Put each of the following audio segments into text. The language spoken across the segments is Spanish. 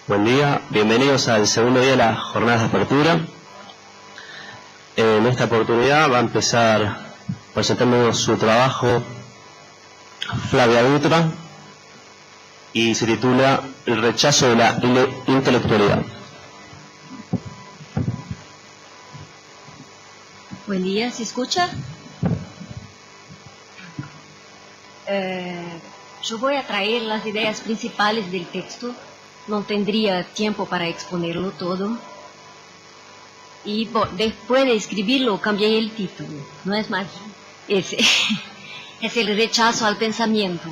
Buen día, bienvenidos al segundo día de las jornadas de apertura. En esta oportunidad va a empezar presentando su trabajo Flavia Dutra y se titula El rechazo de la intelectualidad. Buen día, ¿se escucha? Yo voy a traer las ideas principales del texto. No tendría tiempo para exponerlo todo. Y después de escribirlo cambié el título. No es más ese. Es el rechazo al pensamiento.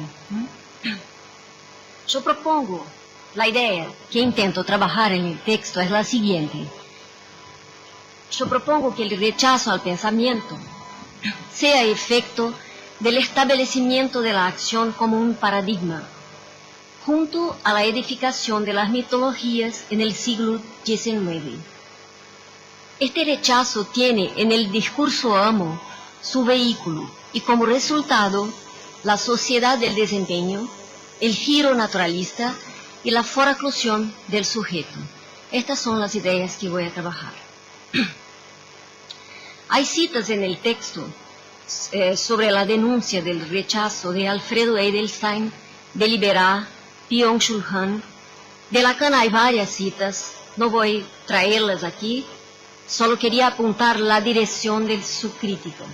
Yo propongo, la idea que intento trabajar en el texto es la siguiente. Yo propongo que el rechazo al pensamiento sea efecto del establecimiento de la acción como un paradigma, junto a la edificación de las mitologías en el siglo XIX. Este rechazo tiene en el discurso amo su vehículo y como resultado la sociedad del desempeño, el giro naturalista y la foraclusión del sujeto. Estas son las ideas que voy a trabajar. Hay citas en el texto sobre la denuncia del rechazo de Alfredo Edelstein, de Liberá, Byung-Chul Han. De Lacan hay varias citas, no voy a traerlas aquí, solo quería apuntar la dirección de su crítica.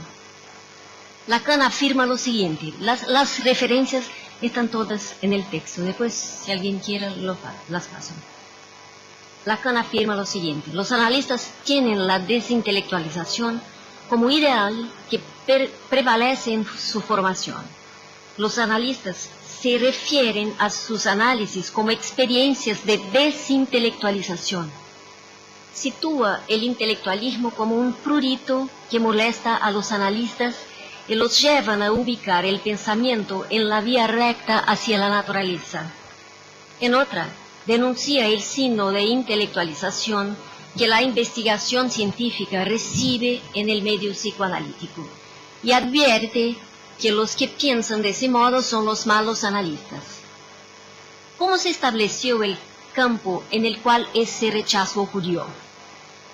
Lacan afirma lo siguiente, las referencias están todas en el texto, después si alguien quiere las paso. Lacan afirma lo siguiente, los analistas tienen la desintelectualización como ideal que prevalece en su formación. Los analistas se refieren a sus análisis como experiencias de desintelectualización. Sitúa el intelectualismo como un prurito que molesta a los analistas y los llevan a ubicar el pensamiento en la vía recta hacia la naturaleza. En otra, denuncia el signo de intelectualización que la investigación científica recibe en el medio psicoanalítico y advierte que los que piensan de ese modo son los malos analistas. ¿Cómo se estableció el campo en el cual ese rechazo ocurrió?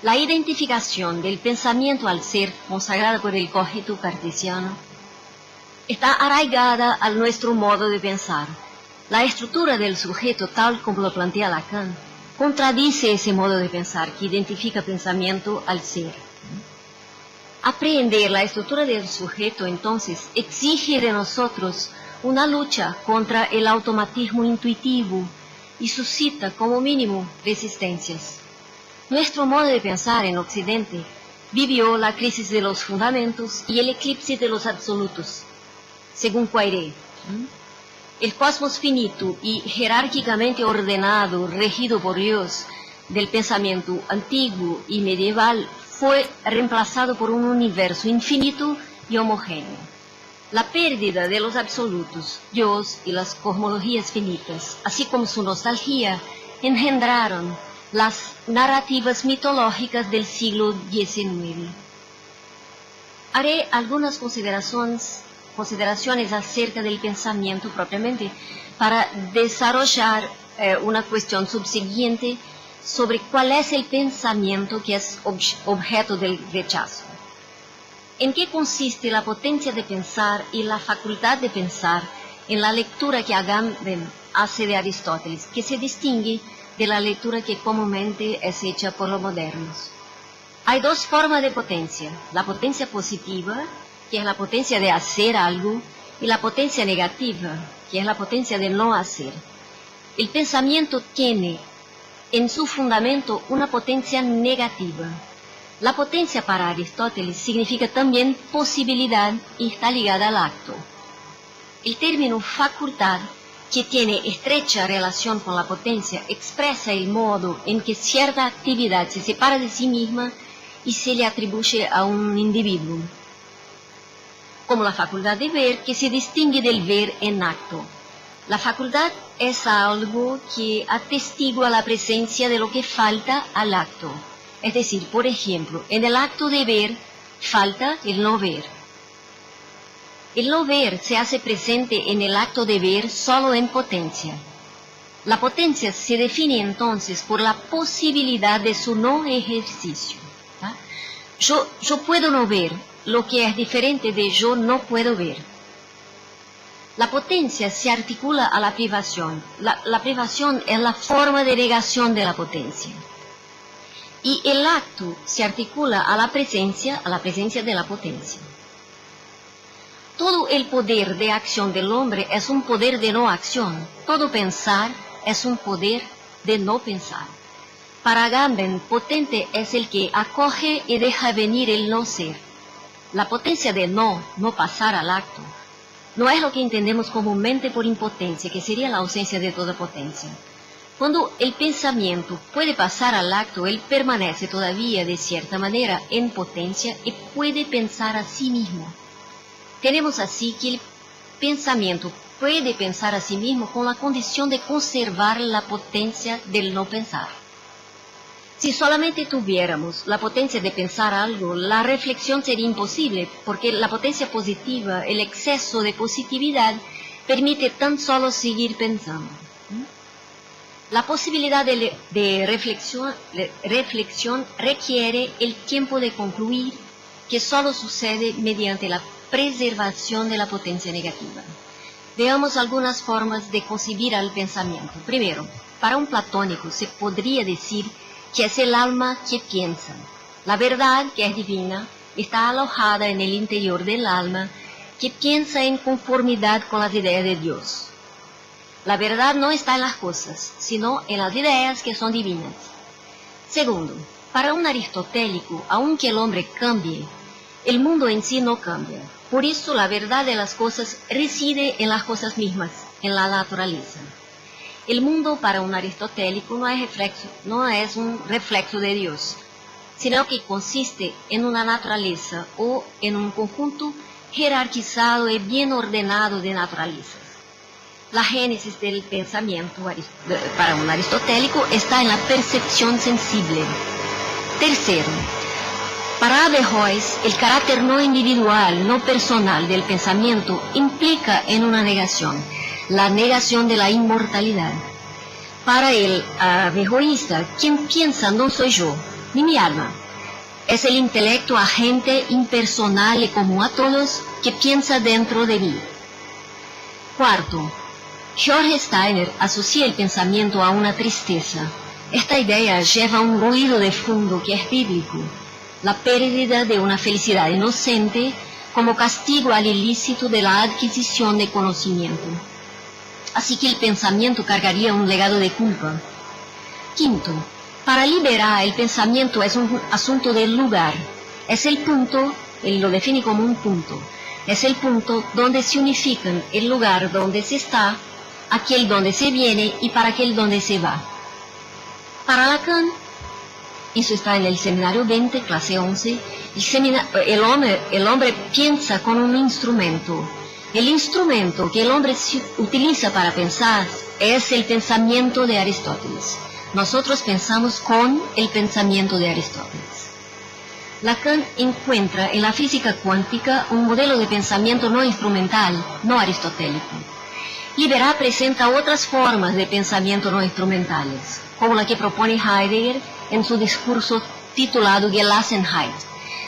La identificación del pensamiento al ser, consagrada por el cogito cartesiano, está arraigada a nuestro modo de pensar. La estructura del sujeto, tal como lo plantea Lacan, contradice ese modo de pensar que identifica pensamiento al ser. Aprender la estructura del sujeto, entonces, exige de nosotros una lucha contra el automatismo intuitivo y suscita, como mínimo, resistencias. Nuestro modo de pensar en Occidente vivió la crisis de los fundamentos y el eclipse de los absolutos. Según Poiré, el cosmos finito y jerárquicamente ordenado, regido por Dios, del pensamiento antiguo y medieval, fue reemplazado por un universo infinito y homogéneo. La pérdida de los absolutos, Dios y las cosmologías finitas, así como su nostalgia, engendraron las narrativas mitológicas del siglo XIX. Haré algunas consideraciones acerca del pensamiento propiamente para desarrollar una cuestión subsiguiente sobre cuál es el pensamiento que es objeto del rechazo. ¿En qué consiste la potencia de pensar y la facultad de pensar en la lectura que Agamben hace de Aristóteles, que se distingue de la lectura que comúnmente es hecha por los modernos? Hay dos formas de potencia, la potencia positiva, que es la potencia de hacer algo, y la potencia negativa, que es la potencia de no hacer. El pensamiento tiene en su fundamento una potencia negativa. La potencia para Aristóteles significa también posibilidad y está ligada al acto. El término facultad, que tiene estrecha relación con la potencia, expresa el modo en que cierta actividad se separa de sí misma y se le atribuye a un individuo, como la facultad de ver, que se distingue del ver en acto. La facultad es algo que atestigua la presencia de lo que falta al acto. Es decir, por ejemplo, en el acto de ver falta el no ver. El no ver se hace presente en el acto de ver solo en potencia. La potencia se define entonces por la posibilidad de su no ejercicio. ¿tá? Yo puedo no ver lo que es diferente de yo no puedo ver. La potencia se articula a la privación. La privación es la forma de negación de la potencia. Y el acto se articula a la presencia de la potencia. Todo el poder de acción del hombre es un poder de no acción. Todo pensar es un poder de no pensar. Para Agamben, potente es el que acoge y deja venir el no ser. La potencia de no pasar al acto, no es lo que entendemos comúnmente por impotencia, que sería la ausencia de toda potencia. Cuando el pensamiento puede pasar al acto, él permanece todavía de cierta manera en potencia y puede pensar a sí mismo. Tenemos así que el pensamiento puede pensar a sí mismo con la condición de conservar la potencia del no pensar. Si solamente tuviéramos la potencia de pensar algo, la reflexión sería imposible, porque la potencia positiva, el exceso de positividad, permite tan solo seguir pensando. La posibilidad de reflexión requiere el tiempo de concluir, que solo sucede mediante la preservación de la potencia negativa. Veamos algunas formas de concebir al pensamiento. Primero, para un platónico se podría decir que es el alma que piensa. La verdad, que es divina, está alojada en el interior del alma, que piensa en conformidad con las ideas de Dios. La verdad no está en las cosas, sino en las ideas que son divinas. Segundo, para un aristotélico, aunque el hombre cambie, el mundo en sí no cambia. Por eso la verdad de las cosas reside en las cosas mismas, en la naturaleza. El mundo para un aristotélico no es un reflejo de Dios, sino que consiste en una naturaleza o en un conjunto jerarquizado y bien ordenado de naturalezas. La génesis del pensamiento para un aristotélico está en la percepción sensible. Tercero, para Averroes, el carácter no individual, no personal del pensamiento implica en una negación, la negación de la inmortalidad. Para el averroísta, quien piensa no soy yo, ni mi alma. Es el intelecto agente impersonal y común a todos que piensa dentro de mí. Cuarto, George Steiner asocia el pensamiento a una tristeza. Esta idea lleva un ruido de fondo que es bíblico, la pérdida de una felicidad inocente como castigo al ilícito de la adquisición de conocimiento. Así que el pensamiento cargaría un legado de culpa. Quinto, para liberar el pensamiento es un asunto del lugar. Es el punto, él lo define como un punto, es el punto donde se unifican el lugar donde se está, aquel donde se viene y para aquel donde se va. Para Lacan, eso está en el seminario 20, clase 11, el hombre piensa con un instrumento. El instrumento que el hombre utiliza para pensar es el pensamiento de Aristóteles. Nosotros pensamos con el pensamiento de Aristóteles. Lacan encuentra en la física cuántica un modelo de pensamiento no instrumental, no aristotélico. Liberá presenta otras formas de pensamiento no instrumentales, como la que propone Heidegger en su discurso titulado Gelassenheit,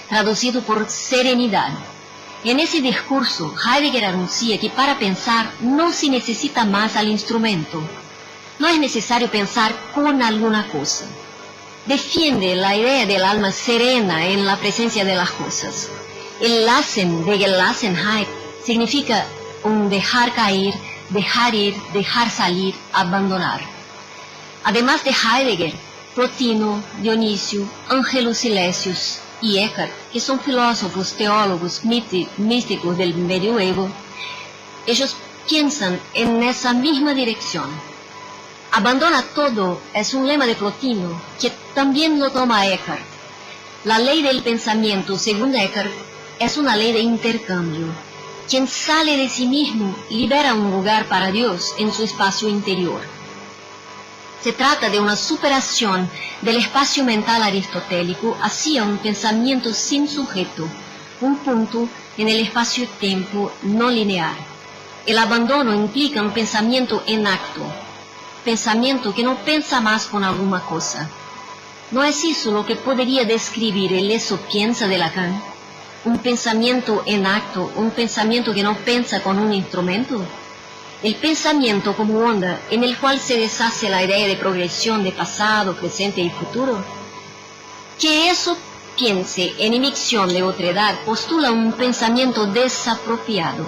traducido por serenidad. En ese discurso, Heidegger anuncia que para pensar no se necesita más al instrumento. No es necesario pensar con alguna cosa. Defiende la idea del alma serena en la presencia de las cosas. El Lassen de Gelassenheit significa un dejar caer, dejar ir, dejar salir, abandonar. Además de Heidegger, Plotino, Dionisio, Ángelus Silesius y Eckhart, que son filósofos, teólogos, místicos del medioevo, ellos piensan en esa misma dirección. Abandona todo es un lema de Plotino, que también lo toma Eckhart. La ley del pensamiento, según Eckhart, es una ley de intercambio. Quien sale de sí mismo libera un lugar para Dios en su espacio interior. Se trata de una superación del espacio mental aristotélico hacia un pensamiento sin sujeto, un punto en el espacio-tiempo no lineal. El abandono implica un pensamiento en acto. pensamiento que no piensa más con alguna cosa. ¿No es eso lo que podría describir el eso piensa de Lacan? Un pensamiento en acto, un pensamiento que no piensa con un instrumento. El pensamiento como onda en el cual se deshace la idea de progresión de pasado, presente y futuro. Que eso piense en emisión de otredad postula un pensamiento desapropiado,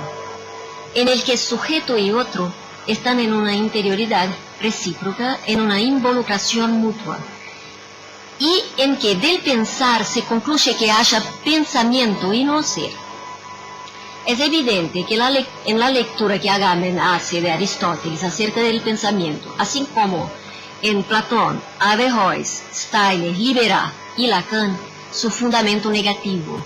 en el que sujeto y otro están en una interioridad recíproca, en una involucración mutua, y en que del pensar se concluye que haya pensamiento y no ser. Es evidente que en la lectura que Agamben hace de Aristóteles acerca del pensamiento, así como en Platón, Averroes, Steiner, Liberá y Lacan, su fundamento negativo,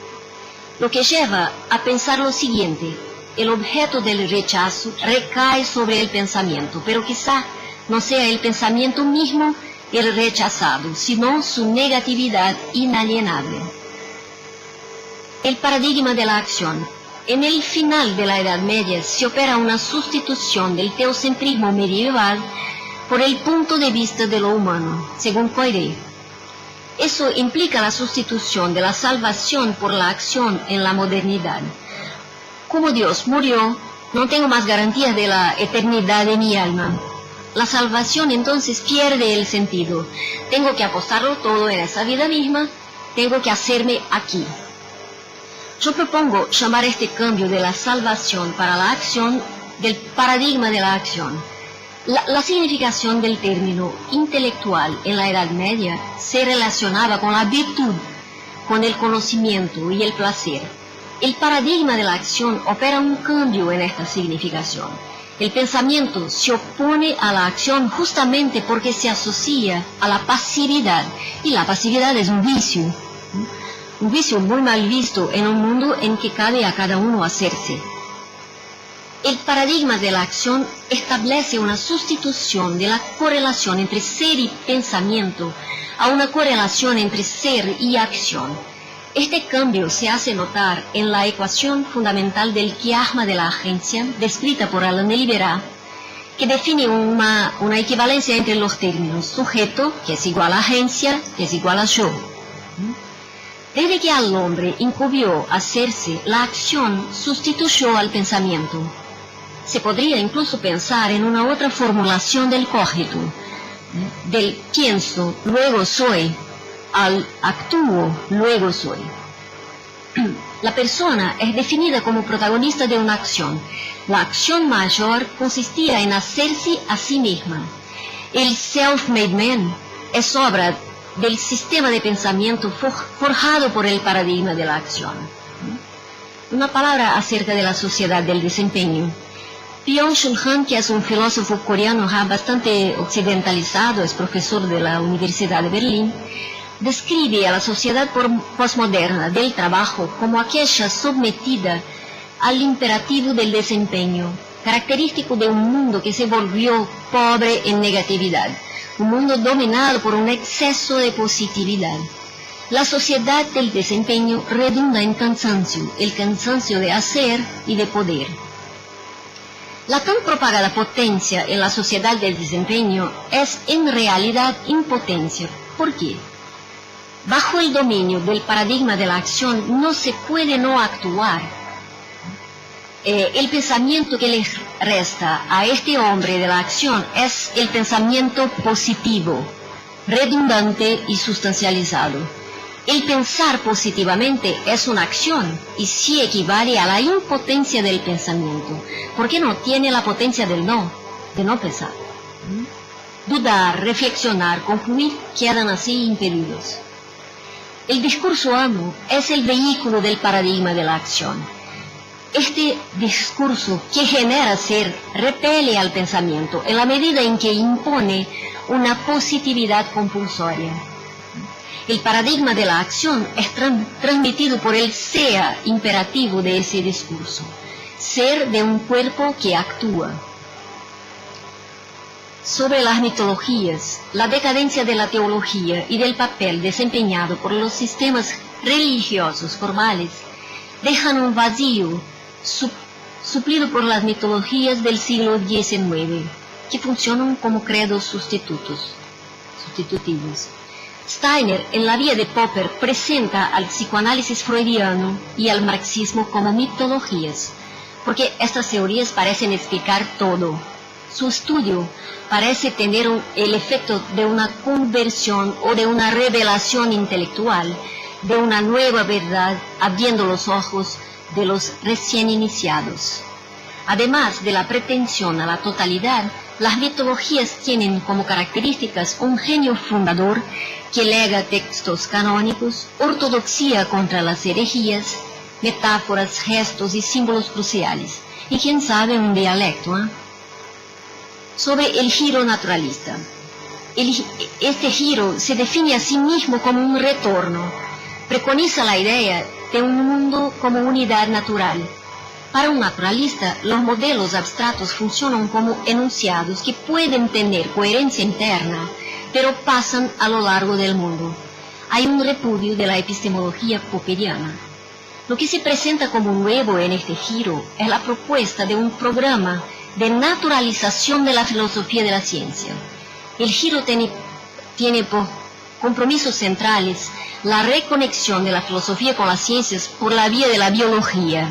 lo que lleva a pensar lo siguiente: el objeto del rechazo recae sobre el pensamiento, pero quizá no sea el pensamiento mismo el rechazado, sino su negatividad inalienable. El paradigma de la acción. En el final de la Edad Media se opera una sustitución del teocentrismo medieval por el punto de vista de lo humano, según Coiré. Eso implica la sustitución de la salvación por la acción en la modernidad. Como Dios murió, no tengo más garantías de la eternidad de mi alma. La salvación entonces pierde el sentido. Tengo que apostarlo todo en esa vida misma, tengo que hacerme aquí. Yo propongo llamar este cambio de la salvación para la acción del paradigma de la acción. La significación del término intelectual en la Edad Media se relacionaba con la virtud, con el conocimiento y el placer. El paradigma de la acción opera un cambio en esta significación. El pensamiento se opone a la acción justamente porque se asocia a la pasividad, y la pasividad es un vicio muy mal visto en un mundo en que cabe a cada uno hacerse. El paradigma de la acción establece una sustitución de la correlación entre ser y pensamiento a una correlación entre ser y acción. Este cambio se hace notar en la ecuación fundamental del quiasma de la agencia, descrita por Alain de Liberá, que define una equivalencia entre los términos sujeto, que es igual a agencia, que es igual a yo. Desde que al hombre incumbió hacerse, la acción sustituyó al pensamiento. Se podría incluso pensar en una otra formulación del cogito, del pienso, luego soy, al actúo, luego soy. La persona es definida como protagonista de una acción. La acción mayor consistía en hacerse a sí misma. El self-made man es obra del sistema de pensamiento forjado por el paradigma de la acción. Una palabra acerca de la sociedad del desempeño. Byung-Chul Han, que es un filósofo coreano ya bastante occidentalizado, es profesor de la Universidad de Berlín, describe a la sociedad posmoderna del trabajo como aquella sometida al imperativo del desempeño, característico de un mundo que se volvió pobre en negatividad, un mundo dominado por un exceso de positividad. La sociedad del desempeño redunda en cansancio, el cansancio de hacer y de poder. La tan propagada potencia en la sociedad del desempeño es en realidad impotencia. ¿Por qué? Bajo el dominio del paradigma de la acción no se puede no actuar. El pensamiento que le resta a este hombre de la acción es el pensamiento positivo, redundante y sustancializado. El pensar positivamente es una acción y sí equivale a la impotencia del pensamiento, porque no tiene la potencia de no pensar. Dudar, reflexionar, concluir quedan así impedidos. El discurso amo es el vehículo del paradigma de la acción. Este discurso que genera ser repele al pensamiento en la medida en que impone una positividad compulsoria. El paradigma de la acción es transmitido por el sea imperativo de ese discurso, ser de un cuerpo que actúa. Sobre las mitologías, la decadencia de la teología y del papel desempeñado por los sistemas religiosos formales dejan un vacío suplido por las mitologías del siglo XIX. que funcionan como credos sustitutivos. Steiner, en La Vía de Popper, presenta al psicoanálisis freudiano y al marxismo como mitologías, porque estas teorías parecen explicar todo. Su estudio parece tener el efecto de una conversión o de una revelación intelectual, de una nueva verdad abriendo los ojos de los recién iniciados. Además de la pretensión a la totalidad, las mitologías tienen como características un genio fundador que lega textos canónicos, ortodoxia contra las herejías, metáforas, gestos y símbolos cruciales, y quién sabe un dialecto. Sobre el giro naturalista. Este giro se define a sí mismo como un retorno, preconiza la idea de un mundo como unidad natural. Para un naturalista, los modelos abstractos funcionan como enunciados que pueden tener coherencia interna, pero pasan a lo largo del mundo. Hay un repudio de la epistemología popperiana. Lo que se presenta como nuevo en este giro es la propuesta de un programa de naturalización de la filosofía de la ciencia. El giro tiene por compromisos centrales la reconexión de la filosofía con las ciencias por la vía de la biología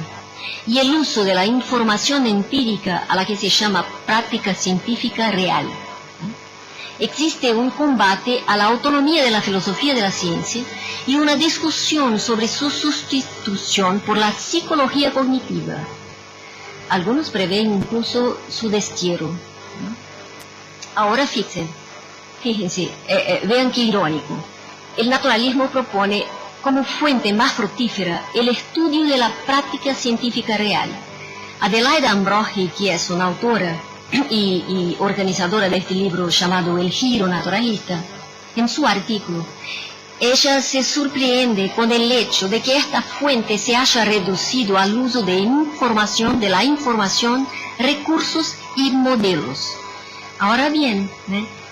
y el uso de la información empírica a la que se llama práctica científica real. Existe un combate a la autonomía de la filosofía de la ciencia y una discusión sobre su sustitución por la psicología cognitiva. Algunos prevén incluso su destierro. Ahora fíjense, vean qué irónico. El naturalismo propone como fuente más fructífera el estudio de la práctica científica real. Adelaida Ambrogi, que es una autora y organizadora de este libro llamado El Giro Naturalista, en su artículo, ella se sorprende con el hecho de que esta fuente se haya reducido al uso de la información, recursos y modelos. Ahora bien,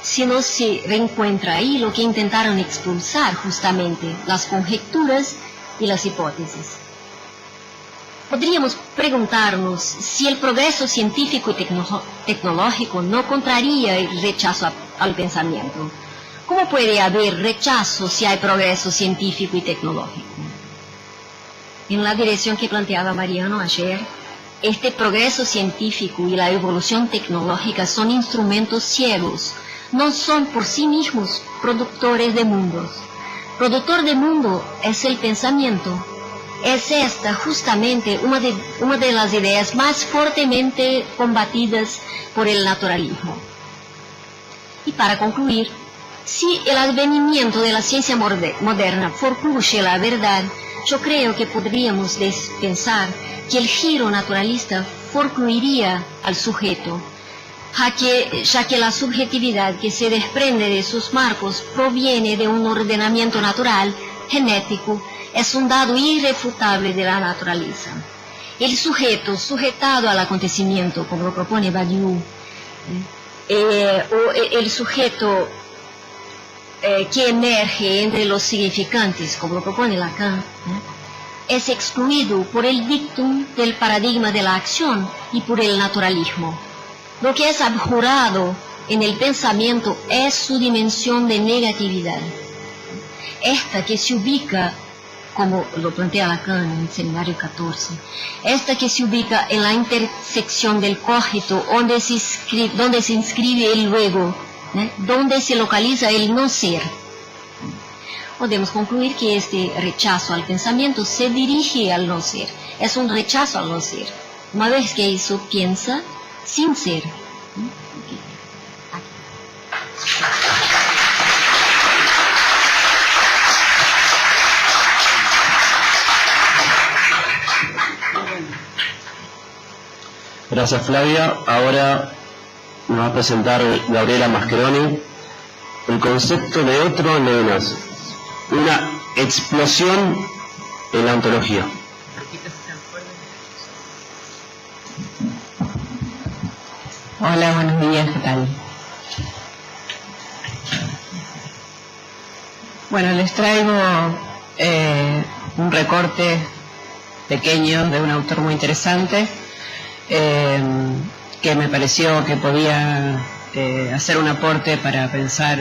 si no se reencuentra ahí lo que intentaron expulsar justamente, las conjeturas y las hipótesis. Podríamos preguntarnos si el progreso científico y tecnológico no contraría el rechazo al pensamiento. ¿Cómo puede haber rechazo si hay progreso científico y tecnológico? En la dirección que planteaba Mariano ayer, este progreso científico y la evolución tecnológica son instrumentos ciegos, no son por sí mismos productores de mundos. Productor de mundo es el pensamiento. Es esta justamente una de las ideas más fuertemente combatidas por el naturalismo. Y para concluir, si el advenimiento de la ciencia moderna forcluye la verdad, yo creo que podríamos pensar que el giro naturalista forcluiría al sujeto, ya que la subjetividad que se desprende de sus marcos proviene de un ordenamiento natural, genético, es un dado irrefutable de la naturaleza. El sujeto sujetado al acontecimiento, como lo propone Badiou, o el sujeto que emerge entre los significantes, como lo propone Lacan, es excluido por el dictum del paradigma de la acción y por el naturalismo. Lo que es abjurado en el pensamiento es su dimensión de negatividad. Esta que se ubica, como lo plantea Lacan en el Seminario 14, esta que se ubica en la intersección del cogito, donde se inscribe el luego, donde se localiza el no ser. Podemos concluir que este rechazo al pensamiento se dirige al no ser, es un rechazo al no ser. Una vez que eso piensa, sin ser. Gracias, Flavia. Ahora nos va a presentar Gabriela Mascheroni el concepto de otro neonazi, una explosión en la ontología. Hola, buenos días, ¿qué tal? Bueno, les traigo un recorte pequeño de un autor muy interesante que me pareció que podía hacer un aporte para pensar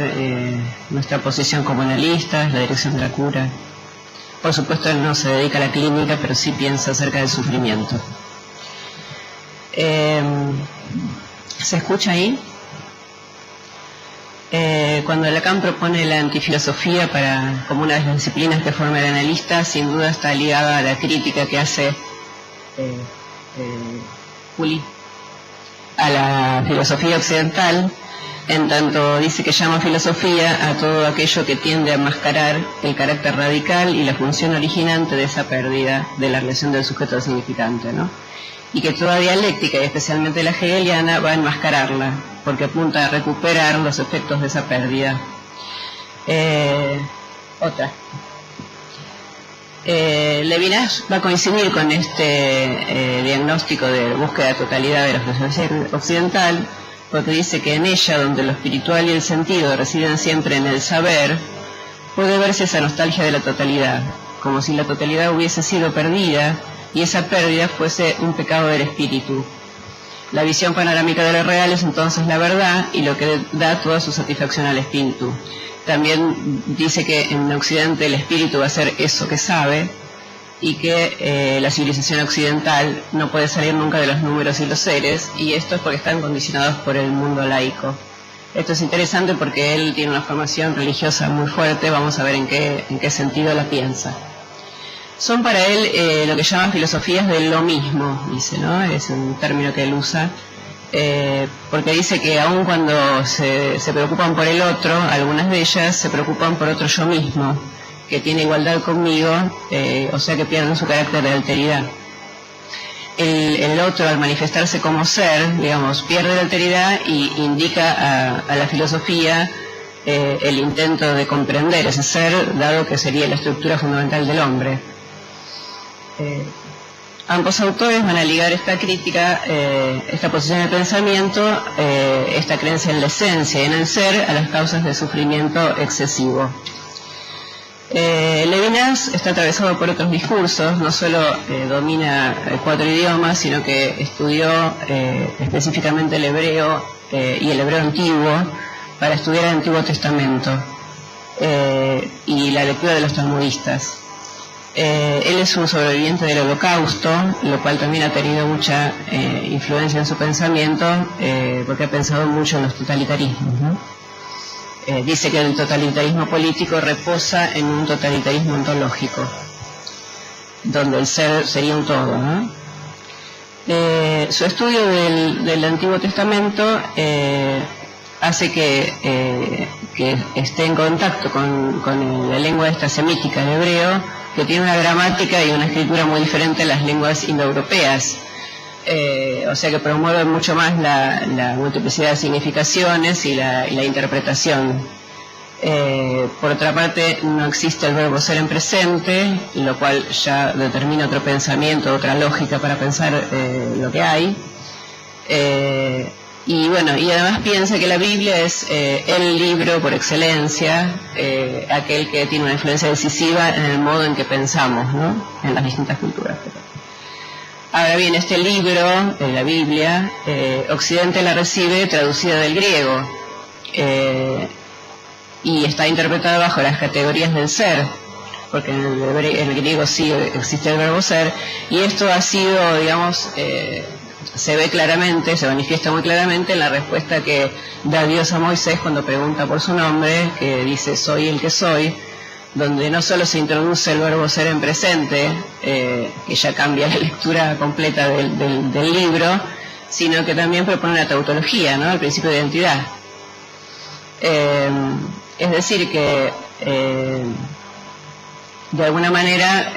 nuestra posición como analistas, la dirección de la cura. Por supuesto, él no se dedica a la clínica, pero sí piensa acerca del sufrimiento. ¿Se escucha ahí? Cuando Lacan propone la antifilosofía como una de las disciplinas que forma el analista, sin duda está ligada a la crítica que hace Juli a la filosofía occidental, en tanto dice que llama filosofía a todo aquello que tiende a mascarar el carácter radical y la función originante de esa pérdida de la relación del sujeto al significante, ¿no? Y que toda dialéctica, y especialmente la hegeliana, va a enmascararla, porque apunta a recuperar los efectos de esa pérdida. Otra. Levinas va a coincidir con este diagnóstico de búsqueda de totalidad de la filosofía occidental, porque dice que en ella, donde lo espiritual y el sentido residen siempre en el saber, puede verse esa nostalgia de la totalidad, como si la totalidad hubiese sido perdida y esa pérdida fuese un pecado del espíritu. La visión panorámica de lo real es entonces la verdad y lo que da toda su satisfacción al espíritu. También dice que en Occidente el espíritu va a ser eso que sabe y que la civilización occidental no puede salir nunca de los números y los seres, y esto es porque están condicionados por el mundo laico. Esto es interesante porque él tiene una formación religiosa muy fuerte, vamos a ver en qué sentido la piensa. Son para él lo que llaman filosofías de lo mismo, dice, ¿no? Es un término que él usa, porque dice que aun cuando se preocupan por el otro, algunas de ellas se preocupan por otro yo mismo, que tiene igualdad conmigo, o sea que pierden su carácter de alteridad. El otro, al manifestarse como ser, digamos, pierde la alteridad y indica a la filosofía el intento de comprender ese ser, dado que sería la estructura fundamental del hombre. Ambos autores van a ligar esta crítica, esta posición de pensamiento, esta creencia en la esencia y en el ser, a las causas del sufrimiento excesivo. Levinas está atravesado por otros discursos, no solo domina 4 idiomas, sino que estudió específicamente el hebreo y el hebreo antiguo para estudiar el Antiguo Testamento y la lectura de los talmudistas. Él es un sobreviviente del Holocausto, lo cual también ha tenido mucha influencia en su pensamiento, porque ha pensado mucho en los totalitarismos, ¿no? Dice que el totalitarismo político reposa en un totalitarismo ontológico, donde el ser sería un todo, ¿no? Su estudio del Antiguo Testamento hace que esté en contacto con la lengua esta semítica, el hebreo, que tiene una gramática y una escritura muy diferente a las lenguas indoeuropeas. O sea que promueve mucho más la multiplicidad de significaciones y la interpretación. Por otra parte, no existe el verbo ser en presente, lo cual ya determina otro pensamiento, otra lógica para pensar lo que hay. Y bueno, y además piensa que la Biblia es el libro por excelencia, aquel que tiene una influencia decisiva en el modo en que pensamos, ¿no? En las distintas culturas. Ahora bien, este libro, la Biblia, Occidente la recibe traducida del griego y está interpretada bajo las categorías del ser, porque en el griego sí existe el verbo ser, y esto ha sido, digamos, se ve claramente, se manifiesta muy claramente en la respuesta que da Dios a Moisés cuando pregunta por su nombre, que dice soy el que soy, donde no solo se introduce el verbo ser en presente, que ya cambia la lectura completa del libro, sino que también propone una tautología, ¿no? El principio de identidad. Es decir que de alguna manera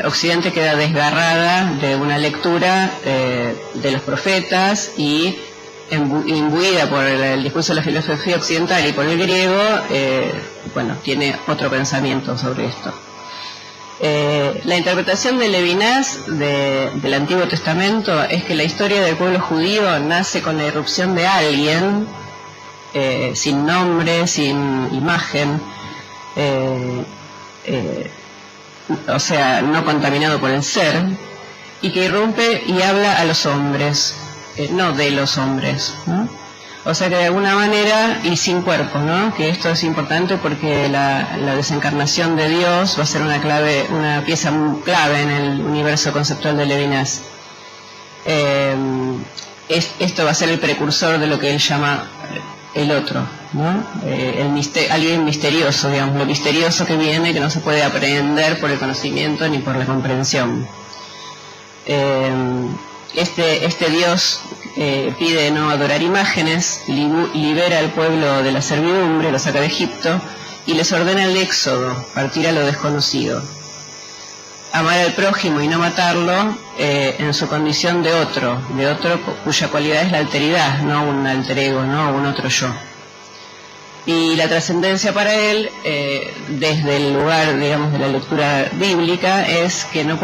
Occidente queda desgarrada de una lectura de los profetas y imbuida por el discurso de la filosofía occidental y por el griego, bueno, tiene otro pensamiento sobre esto. La interpretación de Levinas del Antiguo Testamento es que la historia del pueblo judío nace con la irrupción de alguien, sin nombre, sin imagen, o sea, no contaminado por el ser, y que irrumpe y habla a los hombres, no de los hombres, ¿no? O sea que de alguna manera, y sin cuerpo, ¿no? Que esto es importante porque la desencarnación de Dios va a ser una pieza muy clave en el universo conceptual de Levinas. Esto va a ser el precursor de lo que él llama el otro, ¿no? Alguien misterioso, digamos, lo misterioso que viene, que no se puede aprender por el conocimiento ni por la comprensión. Este Dios pide no adorar imágenes, libera al pueblo de la servidumbre, lo saca de Egipto y les ordena el éxodo, partir a lo desconocido. Amar al prójimo y no matarlo en su condición de otro cuya cualidad es la alteridad, no un alter ego, no un otro yo. Y la trascendencia para él, desde el lugar, digamos, de la lectura bíblica, es que no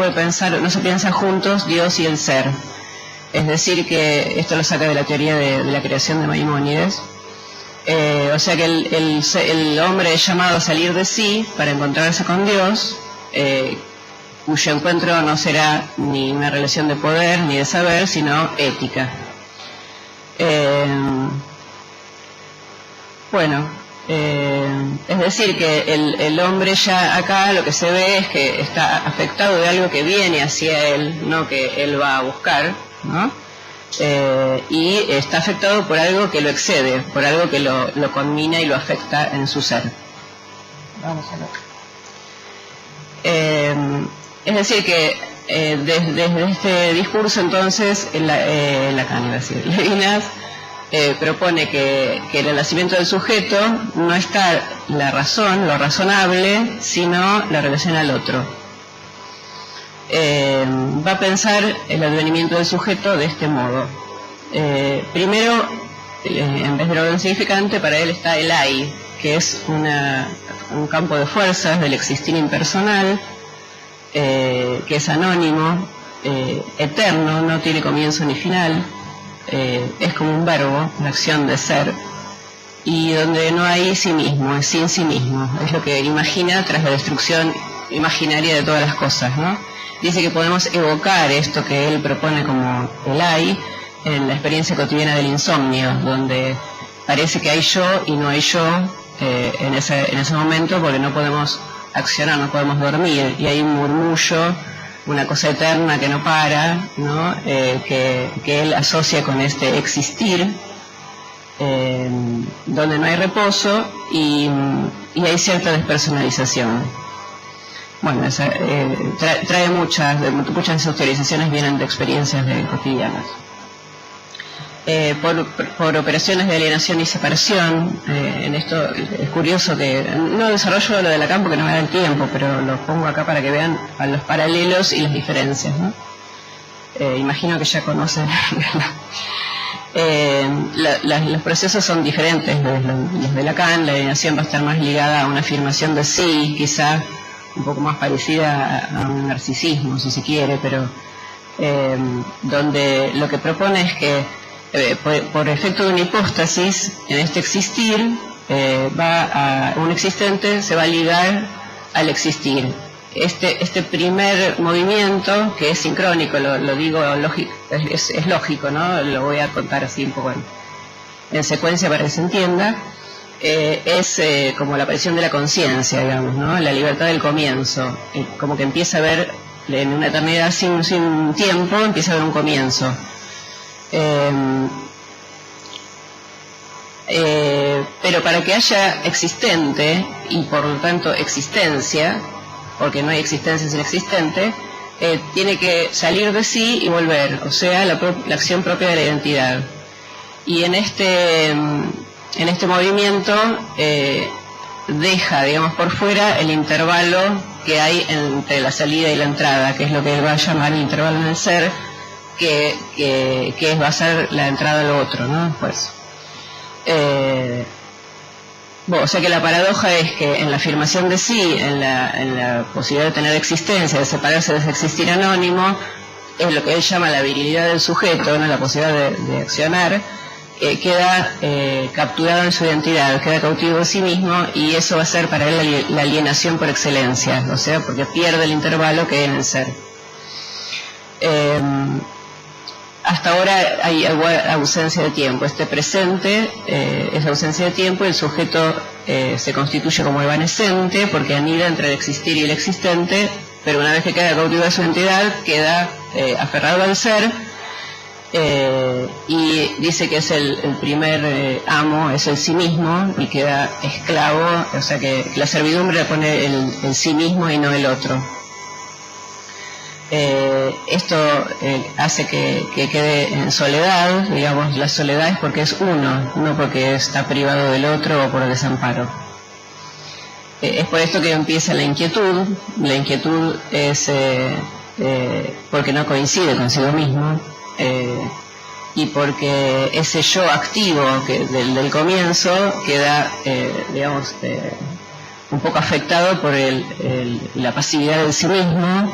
se piensa juntos Dios y el ser. Es decir, que esto lo saca de la teoría de la creación de Maimónides. O sea que el hombre es llamado a salir de sí para encontrarse con Dios, cuyo encuentro no será ni una relación de poder ni de saber, sino ética. Es decir que el hombre ya acá lo que se ve es que está afectado de algo que viene hacia él, no que él va a buscar, ¿no? Y está afectado por algo que lo excede, por algo que lo conmina y lo afecta en su ser. Vamos a ver. Es decir que desde este discurso entonces Levinas propone que en el nacimiento del sujeto no está la razón, lo razonable, sino la relación al otro. Va a pensar el advenimiento del sujeto de este modo. Primero, en vez del orden significante, para él está el hay, que es un campo de fuerzas del existir impersonal, que es anónimo, eterno, no tiene comienzo ni final, es como un verbo, una acción de ser, y donde no hay sí mismo, es sin sí mismo, es lo que imagina tras la destrucción imaginaria de todas las cosas, ¿no? Dice que podemos evocar esto que él propone como el hay en la experiencia cotidiana del insomnio, donde parece que hay yo y no hay yo en ese momento, porque no podemos accionar, no podemos dormir, y hay un murmullo, una cosa eterna que no para, ¿no? Que él asocia con este existir, donde no hay reposo y hay cierta despersonalización. Bueno, trae muchas de sus teorizaciones vienen de experiencias cotidianas. Por operaciones de alienación y separación, en esto es curioso que no desarrollo lo de Lacan porque no me da el tiempo, pero lo pongo acá para que vean a los paralelos y las diferencias, ¿no? Imagino que ya conocen. Los procesos son diferentes los de Lacan. La alienación va a estar más ligada a una afirmación de sí, quizá un poco más parecida a un narcisismo, si se quiere, pero donde lo que propone es que por efecto de una hipóstasis, en este existir, un existente se va a ligar al existir. Este primer movimiento, que es sincrónico, lo digo es lógico, ¿no? Lo voy a contar así un poco en secuencia para que se entienda. Es como la aparición de la conciencia, digamos, ¿no? La libertad del comienzo, como que empieza a ver en una eternidad sin tiempo, empieza a haber un comienzo. Pero para que haya existente y por lo tanto existencia, porque no hay existencia sin existente, tiene que salir de sí y volver, o sea, la acción propia de la identidad. Y en este movimiento deja, digamos, por fuera el intervalo que hay entre la salida y la entrada, que es lo que él va a llamar el intervalo en el ser, que va a ser la entrada a lo otro, ¿no? Pues, o sea que la paradoja es que en la afirmación de sí, en la posibilidad de tener existencia, de separarse de ese existir anónimo, es lo que él llama la virilidad del sujeto, ¿no? La posibilidad de accionar, queda capturado en su identidad, queda cautivo de sí mismo, y eso va a ser para él la alienación por excelencia, o sea, porque pierde el intervalo que hay en el ser. hasta ahora hay ausencia de tiempo. Este presente es ausencia de tiempo, el sujeto se constituye como evanescente porque anida entre el existir y el existente, pero una vez que queda cautivo de su entidad, queda aferrado al ser, y dice que es el primer amo, es el sí mismo, y queda esclavo, o sea que la servidumbre le pone el sí mismo y no el otro. Esto hace que quede en soledad, digamos, la soledad es porque es uno, no porque está privado del otro o por el desamparo. Es por esto que empieza la inquietud es porque no coincide consigo mismo, y porque ese yo activo del comienzo queda, digamos, un poco afectado por la pasividad del sí mismo,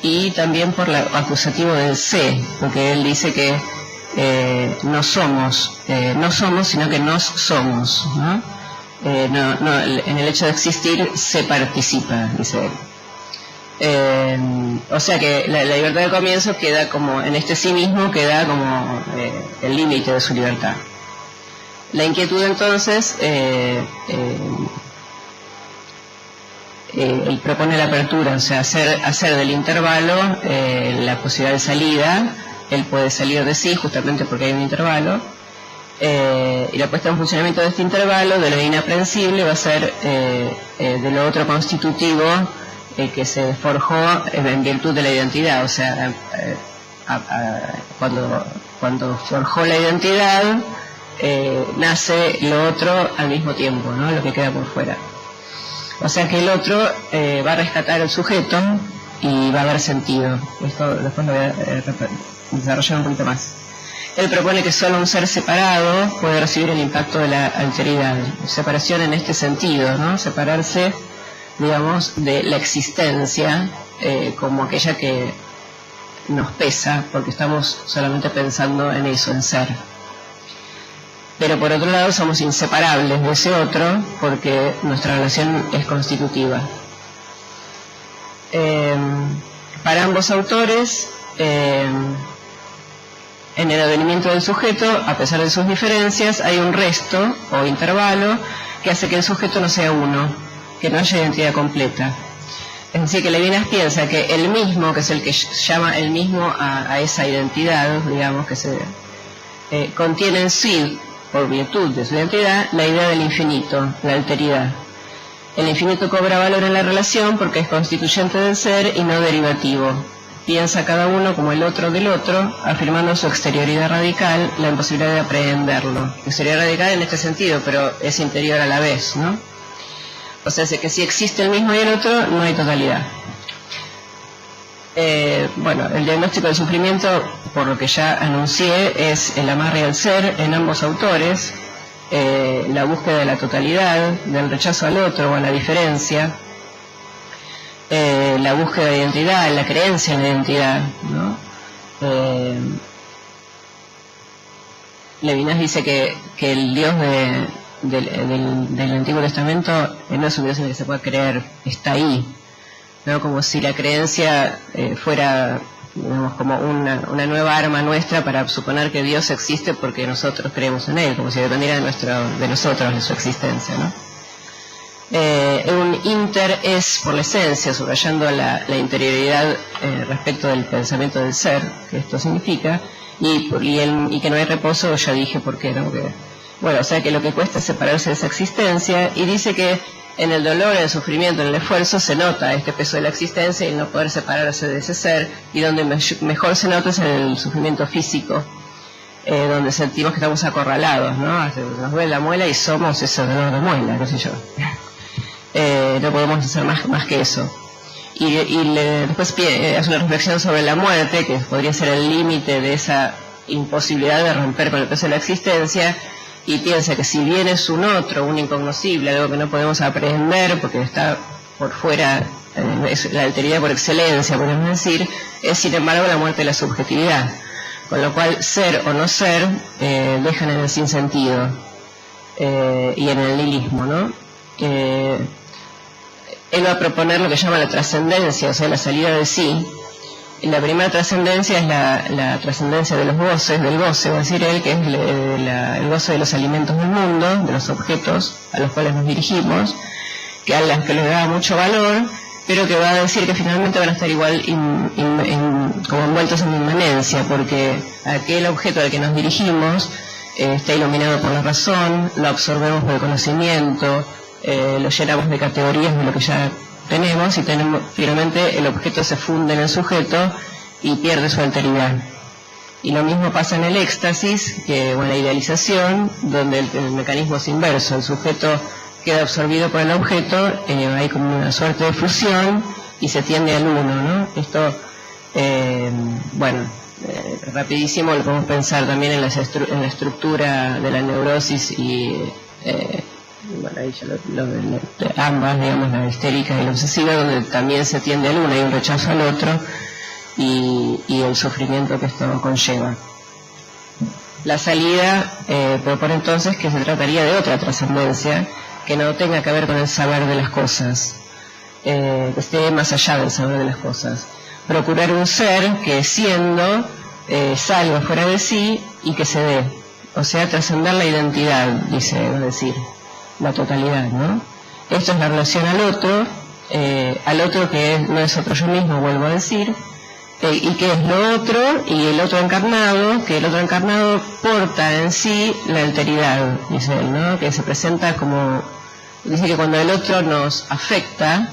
y también por el acusativo del sé, porque él dice que no somos, sino que nos somos, ¿no? En el hecho de existir se participa, dice él. O sea que la libertad del comienzo queda como, en este sí mismo queda como el límite de su libertad. La inquietud entonces, él propone la apertura, o sea, hacer del intervalo la posibilidad de salida. Él puede salir de sí justamente porque hay un intervalo, y la puesta en funcionamiento de este intervalo, de lo inaprensible, va a ser de lo otro constitutivo que se forjó en virtud de la identidad. O sea, cuando forjó la identidad, nace lo otro al mismo tiempo, ¿no? Lo que queda por fuera. O sea que el otro va a rescatar al sujeto y va a dar sentido. Esto después lo voy a desarrollar un poquito más. Él propone que solo un ser separado puede recibir el impacto de la alteridad. Separación en este sentido, ¿no? Separarse, digamos, de la existencia como aquella que nos pesa, porque estamos solamente pensando en eso, en ser. Pero por otro lado somos inseparables de ese otro porque nuestra relación es constitutiva. Para ambos autores, en el advenimiento del sujeto, a pesar de sus diferencias, hay un resto o intervalo que hace que el sujeto no sea uno, que no haya identidad completa. Es decir, que Levinas piensa que el mismo, que es el que llama el mismo a esa identidad, digamos, que se contiene en sí, por virtud de su identidad, la idea del infinito, la alteridad. El infinito cobra valor en la relación porque es constituyente del ser y no derivativo. Piensa cada uno como el otro del otro, afirmando su exterioridad radical, la imposibilidad de aprehenderlo. Exterioridad radical en este sentido, pero es interior a la vez, ¿no? O sea, que si existe el mismo y el otro, no hay totalidad. Bueno, el diagnóstico del sufrimiento, por lo que ya anuncié, es el amarre al ser en ambos autores, la búsqueda de la totalidad, del rechazo al otro o a la diferencia, la búsqueda de identidad, la creencia en la identidad, ¿no? Levinas dice que el Dios del Antiguo Testamento no es un Dios en el que se puede creer, está ahí, ¿no? Como si la creencia fuera, digamos, como una nueva arma nuestra para suponer que Dios existe porque nosotros creemos en Él, como si dependiera de nosotros, de su existencia, ¿no? Un inter es por la esencia, subrayando la interioridad respecto del pensamiento del ser, que esto significa, y que no hay reposo, ya dije por qué, ¿no? Bueno, o sea que lo que cuesta es separarse de esa existencia, y dice que en el dolor, en el sufrimiento, en el esfuerzo se nota este peso de la existencia y el no poder separarse de ese ser, y donde mejor se nota es en el sufrimiento físico, donde sentimos que estamos acorralados, ¿no? Nos duele la muela y somos ese dolor de muela, qué sé yo. No podemos hacer más que eso. Y después hace una reflexión sobre la muerte, que podría ser el límite de esa imposibilidad de romper con el peso de la existencia, y piensa que si bien es un otro, un incognoscible, algo que no podemos aprehender porque está por fuera, es la alteridad por excelencia, podemos decir, es sin embargo la muerte de la subjetividad, con lo cual ser o no ser dejan en el sinsentido y en el nihilismo, ¿no? Él va a proponer lo que llama la trascendencia, o sea, la salida de sí, La primera trascendencia es la trascendencia de los goces, del goce, va a decir él, que es el goce de los alimentos del mundo, de los objetos a los cuales nos dirigimos, que a las que les da mucho valor, pero que va a decir que finalmente van a estar igual como envueltos en inmanencia, porque aquel objeto al que nos dirigimos está iluminado por la razón, lo absorbemos por el conocimiento, lo llenamos de categorías de lo que ya tenemos y finalmente el objeto se funde en el sujeto y pierde su alteridad. Y lo mismo pasa en el éxtasis, que en la idealización, donde el mecanismo es inverso, el sujeto queda absorbido por el objeto, hay como una suerte de fusión y se tiende al uno, ¿no? Esto, rapidísimo lo podemos pensar también en la estructura de la neurosis y ahí ya ambas, digamos, la histérica y la obsesiva, donde también se tiende al uno, hay un rechazo al otro y el sufrimiento que esto conlleva. La salida propone entonces que se trataría de otra trascendencia, que no tenga que ver con el saber de las cosas, que esté más allá del saber de las cosas. Procurar un ser que siendo salga fuera de sí y que se dé, o sea, trascender la identidad, dice, es decir, la totalidad, ¿no? Esto es la relación al otro que no es otro yo mismo, vuelvo a decir, y que es lo otro, y el otro encarnado, que el otro encarnado porta en sí la alteridad, dice él, ¿no? Que se presenta como, dice que cuando el otro nos afecta,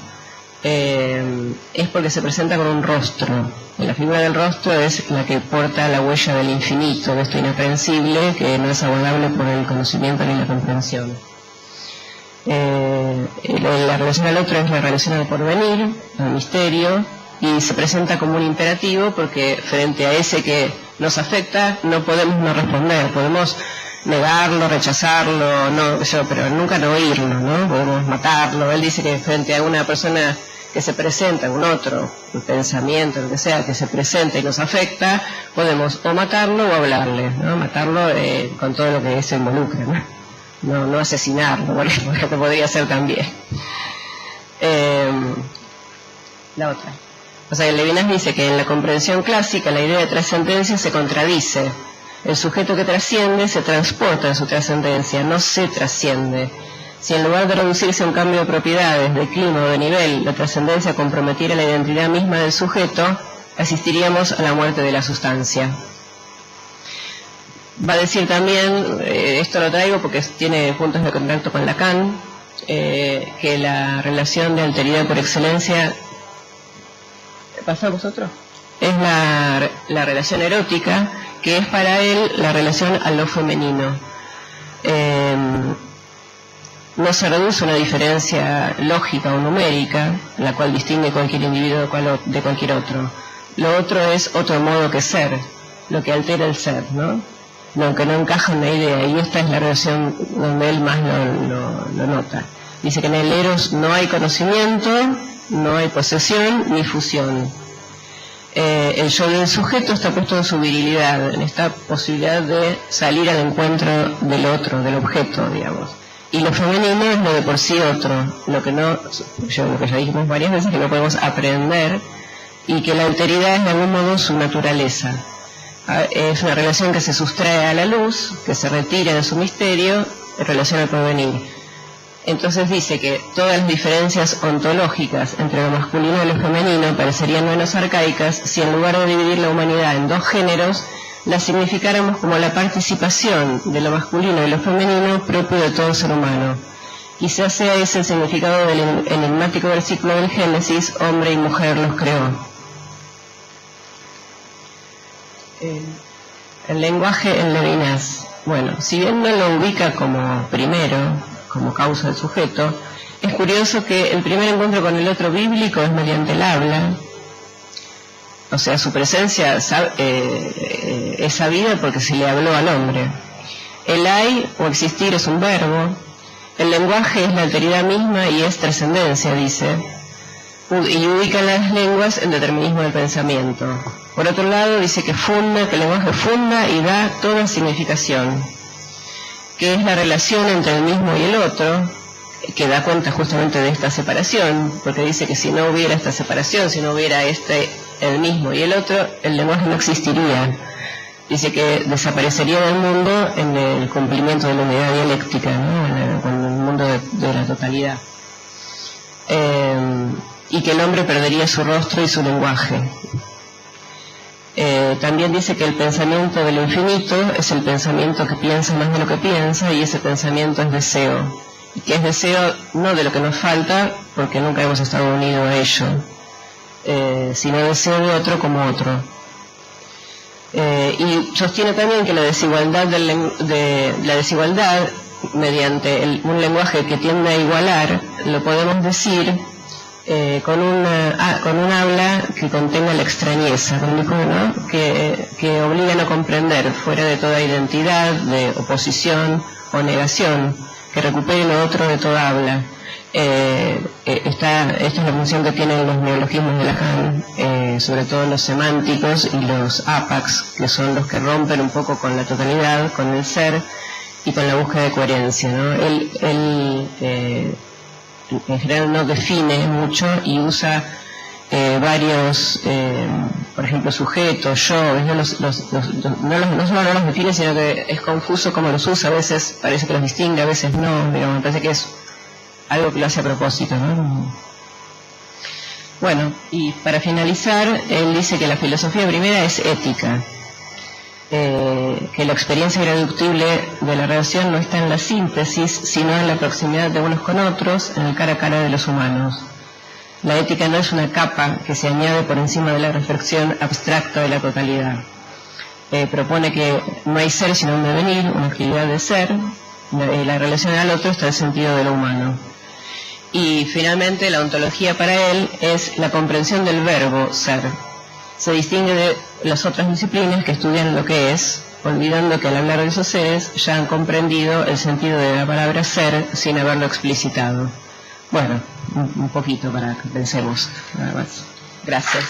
es porque se presenta con un rostro. La figura del rostro es la que porta la huella del infinito, de esto inaprehensible, que no es abordable por el conocimiento ni la comprensión. La relación al otro es la relación al porvenir, al misterio, y se presenta como un imperativo porque frente a ese que nos afecta no podemos no responder, podemos negarlo, rechazarlo, pero nunca no oírlo, ¿no? Podemos matarlo. Él dice que frente a una persona que se presenta, un otro, un pensamiento, lo que sea, que se presenta y nos afecta, podemos o matarlo o hablarle, ¿no? Matarlo con todo lo que eso involucra, ¿no? No asesinarlo, porque podría ser también. La otra. O sea, Levinas dice que en la comprensión clásica la idea de trascendencia se contradice. El sujeto que trasciende se transporta en su trascendencia, no se trasciende. Si en lugar de reducirse a un cambio de propiedades, de clima o de nivel, la trascendencia comprometiera la identidad misma del sujeto, asistiríamos a la muerte de la sustancia. Va a decir también, esto lo traigo porque tiene puntos de contacto con Lacan, que la relación de alteridad por excelencia, ¿pasa a vosotros? Es la relación erótica, que es para él la relación a lo femenino. No se reduce a una diferencia lógica o numérica, la cual distingue cualquier individuo de cualquier otro. Lo otro es otro modo que ser, lo que altera el ser, ¿no? Lo que no encaja en la idea, y esta es la relación donde él más lo nota. Dice que en el eros no hay conocimiento, no hay posesión ni fusión. El yo del sujeto está puesto en su virilidad, en esta posibilidad de salir al encuentro del otro, del objeto, digamos. Y lo femenino es lo de por sí otro, lo que ya dijimos varias veces, que no podemos aprender, y que la alteridad es de algún modo su naturaleza. Es una relación que se sustrae a la luz, que se retira de su misterio en relación al porvenir. Entonces dice que todas las diferencias ontológicas entre lo masculino y lo femenino parecerían menos arcaicas si en lugar de dividir la humanidad en dos géneros, la significáramos como la participación de lo masculino y lo femenino propio de todo ser humano. Quizás sea ese el significado del enigmático versículo del Génesis, hombre y mujer los creó. El lenguaje en Levinas, bueno, si bien no lo ubica como primero, como causa del sujeto, es curioso que el primer encuentro con el otro bíblico es mediante el habla. O sea, su presencia es sabida porque se le habló al hombre. El hay o existir es un verbo. El lenguaje es la alteridad misma y es trascendencia, dice. Y ubica las lenguas en determinismo del pensamiento. Por otro lado, dice que el lenguaje funda y da toda significación, que es la relación entre el mismo y el otro, que da cuenta justamente de esta separación, porque dice que si no hubiera esta separación, si no hubiera este el mismo y el otro, el lenguaje no existiría. Dice que desaparecería del mundo en el cumplimiento de la unidad dialéctica, ¿no? en el mundo de la totalidad. Y que el hombre perdería su rostro y su lenguaje. También dice que el pensamiento de lo infinito es el pensamiento que piensa más de lo que piensa, y ese pensamiento es deseo. Y que es deseo no de lo que nos falta, porque nunca hemos estado unidos a ello, sino deseo de otro como otro. Y sostiene también que la desigualdad, mediante un lenguaje que tiende a igualar, lo podemos decir con un habla que contenga la extrañeza, ¿no? que obliga a no comprender, fuera de toda identidad, de oposición o negación, que recupere lo otro de toda habla. Esta es la función que tienen los neologismos de Lacan, sobre todo los semánticos y los apax, que son los que rompen un poco con la totalidad, con el ser y con la búsqueda de coherencia, ¿no? Él en general no define mucho y usa varios, por ejemplo, sujetos, yo, no solo no los define, sino que es confuso cómo los usa. A veces parece que los distingue, a veces no, digamos, me parece que es algo que lo hace a propósito, ¿no? Bueno, y para finalizar, él dice que la filosofía primera es ética, que la experiencia irreductible de la relación no está en la síntesis, sino en la proximidad de unos con otros, en el cara a cara de los humanos. La ética no es una capa que se añade por encima de la reflexión abstracta de la totalidad. Propone que no hay ser sino un devenir, una actividad de ser. La relación al otro está en el sentido de lo humano. Y finalmente la ontología para él es la comprensión del verbo ser. Se distingue de las otras disciplinas que estudian lo que es, olvidando que al hablar de esos seres ya han comprendido el sentido de la palabra ser sin haberlo explicitado. Bueno, un poquito para que pensemos, nada más. Gracias.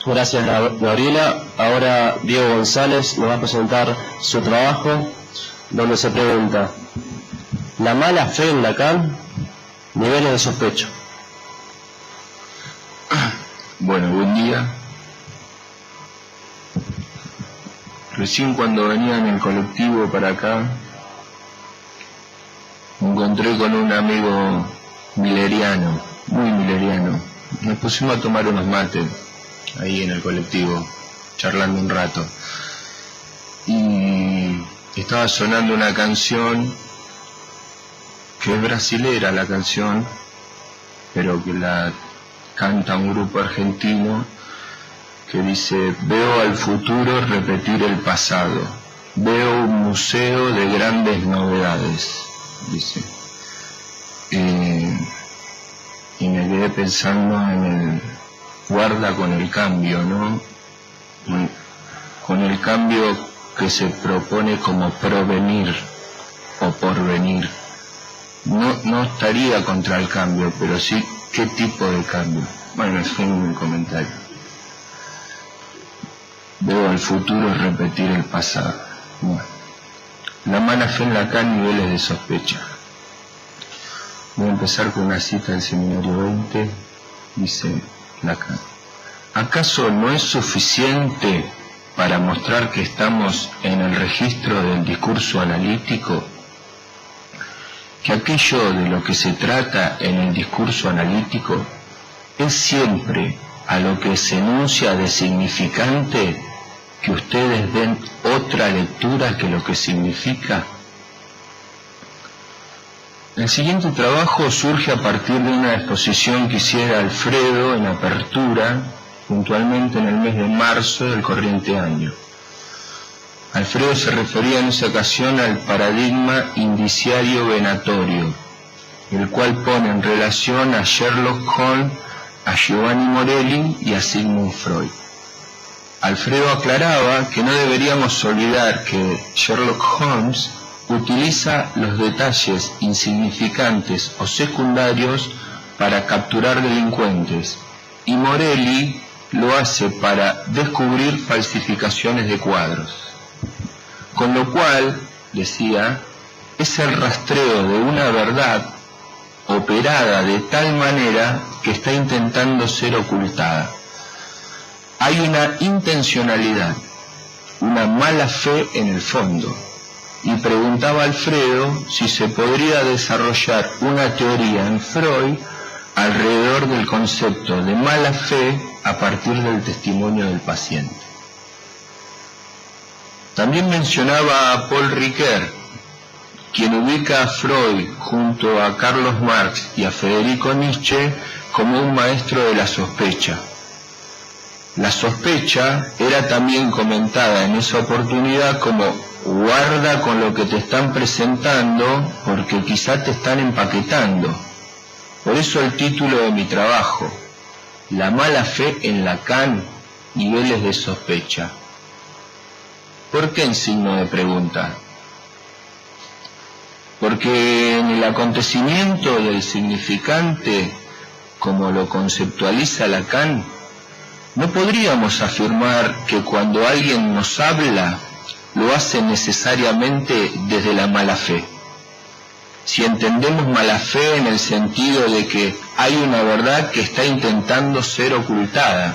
Gracias, Gabriela. Ahora Diego González nos va a presentar su trabajo, donde se pregunta: la mala fe en Lacan, niveles de sospecho. Bueno, buen día. Recién cuando venía en el colectivo para acá, me encontré con un amigo mileriano, muy mileriano. Nos pusimos a tomar unos mates ahí en el colectivo, charlando un rato. Y estaba sonando una canción que es brasilera, la canción, pero que la canta un grupo argentino, que dice: veo al futuro repetir el pasado, veo un museo de grandes novedades, dice. Y me quedé pensando en el guarda con el cambio, ¿no? Con el cambio que se propone como provenir o porvenir. No estaría contra el cambio, pero sí qué tipo de cambio. Bueno, es un comentario. Veo al futuro repetir el pasado. Bueno. La mala fe en Lacan, niveles de sospecha. Voy a empezar con una cita del seminario 20. Dice Lacan: ¿acaso no es suficiente para mostrar que estamos en el registro del discurso analítico, que aquello de lo que se trata en el discurso analítico es siempre a lo que se enuncia de significante que ustedes den otra lectura que lo que significa? El siguiente trabajo surge a partir de una exposición que hiciera Alfredo en Apertura, puntualmente en el mes de marzo del corriente año. Alfredo se refería en esa ocasión al paradigma indiciario venatorio, el cual pone en relación a Sherlock Holmes, a Giovanni Morelli y a Sigmund Freud. Alfredo aclaraba que no deberíamos olvidar que Sherlock Holmes utiliza los detalles insignificantes o secundarios para capturar delincuentes, y Morelli lo hace para descubrir falsificaciones de cuadros. Con lo cual, decía, es el rastreo de una verdad operada de tal manera que está intentando ser ocultada. Hay una intencionalidad, una mala fe en el fondo. Y preguntaba Alfredo si se podría desarrollar una teoría en Freud alrededor del concepto de mala fe a partir del testimonio del paciente. También mencionaba a Paul Ricoeur, quien ubica a Freud junto a Carlos Marx y a Federico Nietzsche como un maestro de la sospecha. La sospecha era también comentada en esa oportunidad como guarda con lo que te están presentando porque quizá te están empaquetando. Por eso el título de mi trabajo, La mala fe en Lacan, niveles de sospecha. ¿Por qué en signo de pregunta? Porque en el acontecimiento del significante, como lo conceptualiza Lacan, no podríamos afirmar que cuando alguien nos habla, lo hace necesariamente desde la mala fe. Si entendemos mala fe en el sentido de que hay una verdad que está intentando ser ocultada,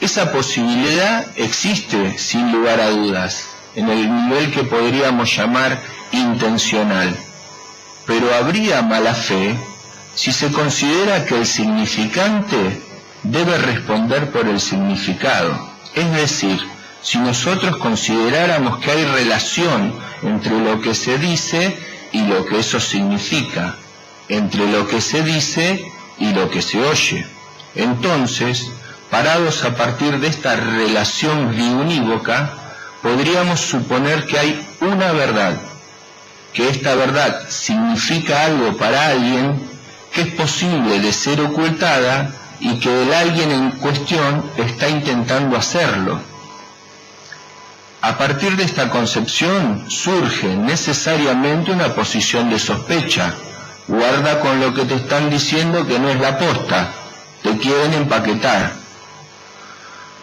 esa posibilidad existe sin lugar a dudas, en el nivel que podríamos llamar intencional. Pero habría mala fe si se considera que el significante debe responder por el significado. Es decir, si nosotros consideráramos que hay relación entre lo que se dice y lo que eso significa, entre lo que se dice y lo que se oye. Entonces, parados a partir de esta relación biunívoca, podríamos suponer que hay una verdad, que esta verdad significa algo para alguien, que es posible de ser ocultada y que el alguien en cuestión está intentando hacerlo. A partir de esta concepción surge necesariamente una posición de sospecha. Guarda con lo que te están diciendo que no es la posta, te quieren empaquetar.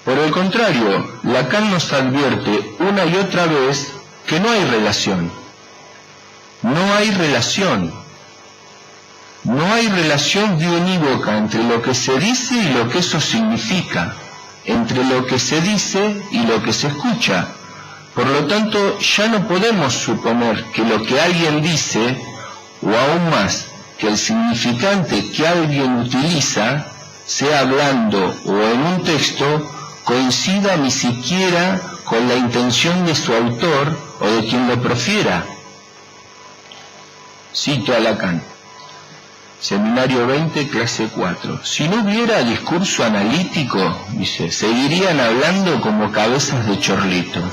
Por el contrario, Lacan nos advierte una y otra vez que no hay relación. No hay relación. No hay relación biunívoca entre lo que se dice y lo que eso significa, entre lo que se dice y lo que se escucha. Por lo tanto, ya no podemos suponer que lo que alguien dice, o aún más, que el significante que alguien utiliza, sea hablando o en un texto, coincida ni siquiera con la intención de su autor o de quien lo profiera. Cito a Lacan. Seminario 20, clase 4. Si no hubiera discurso analítico, dice, seguirían hablando como cabezas de chorlito,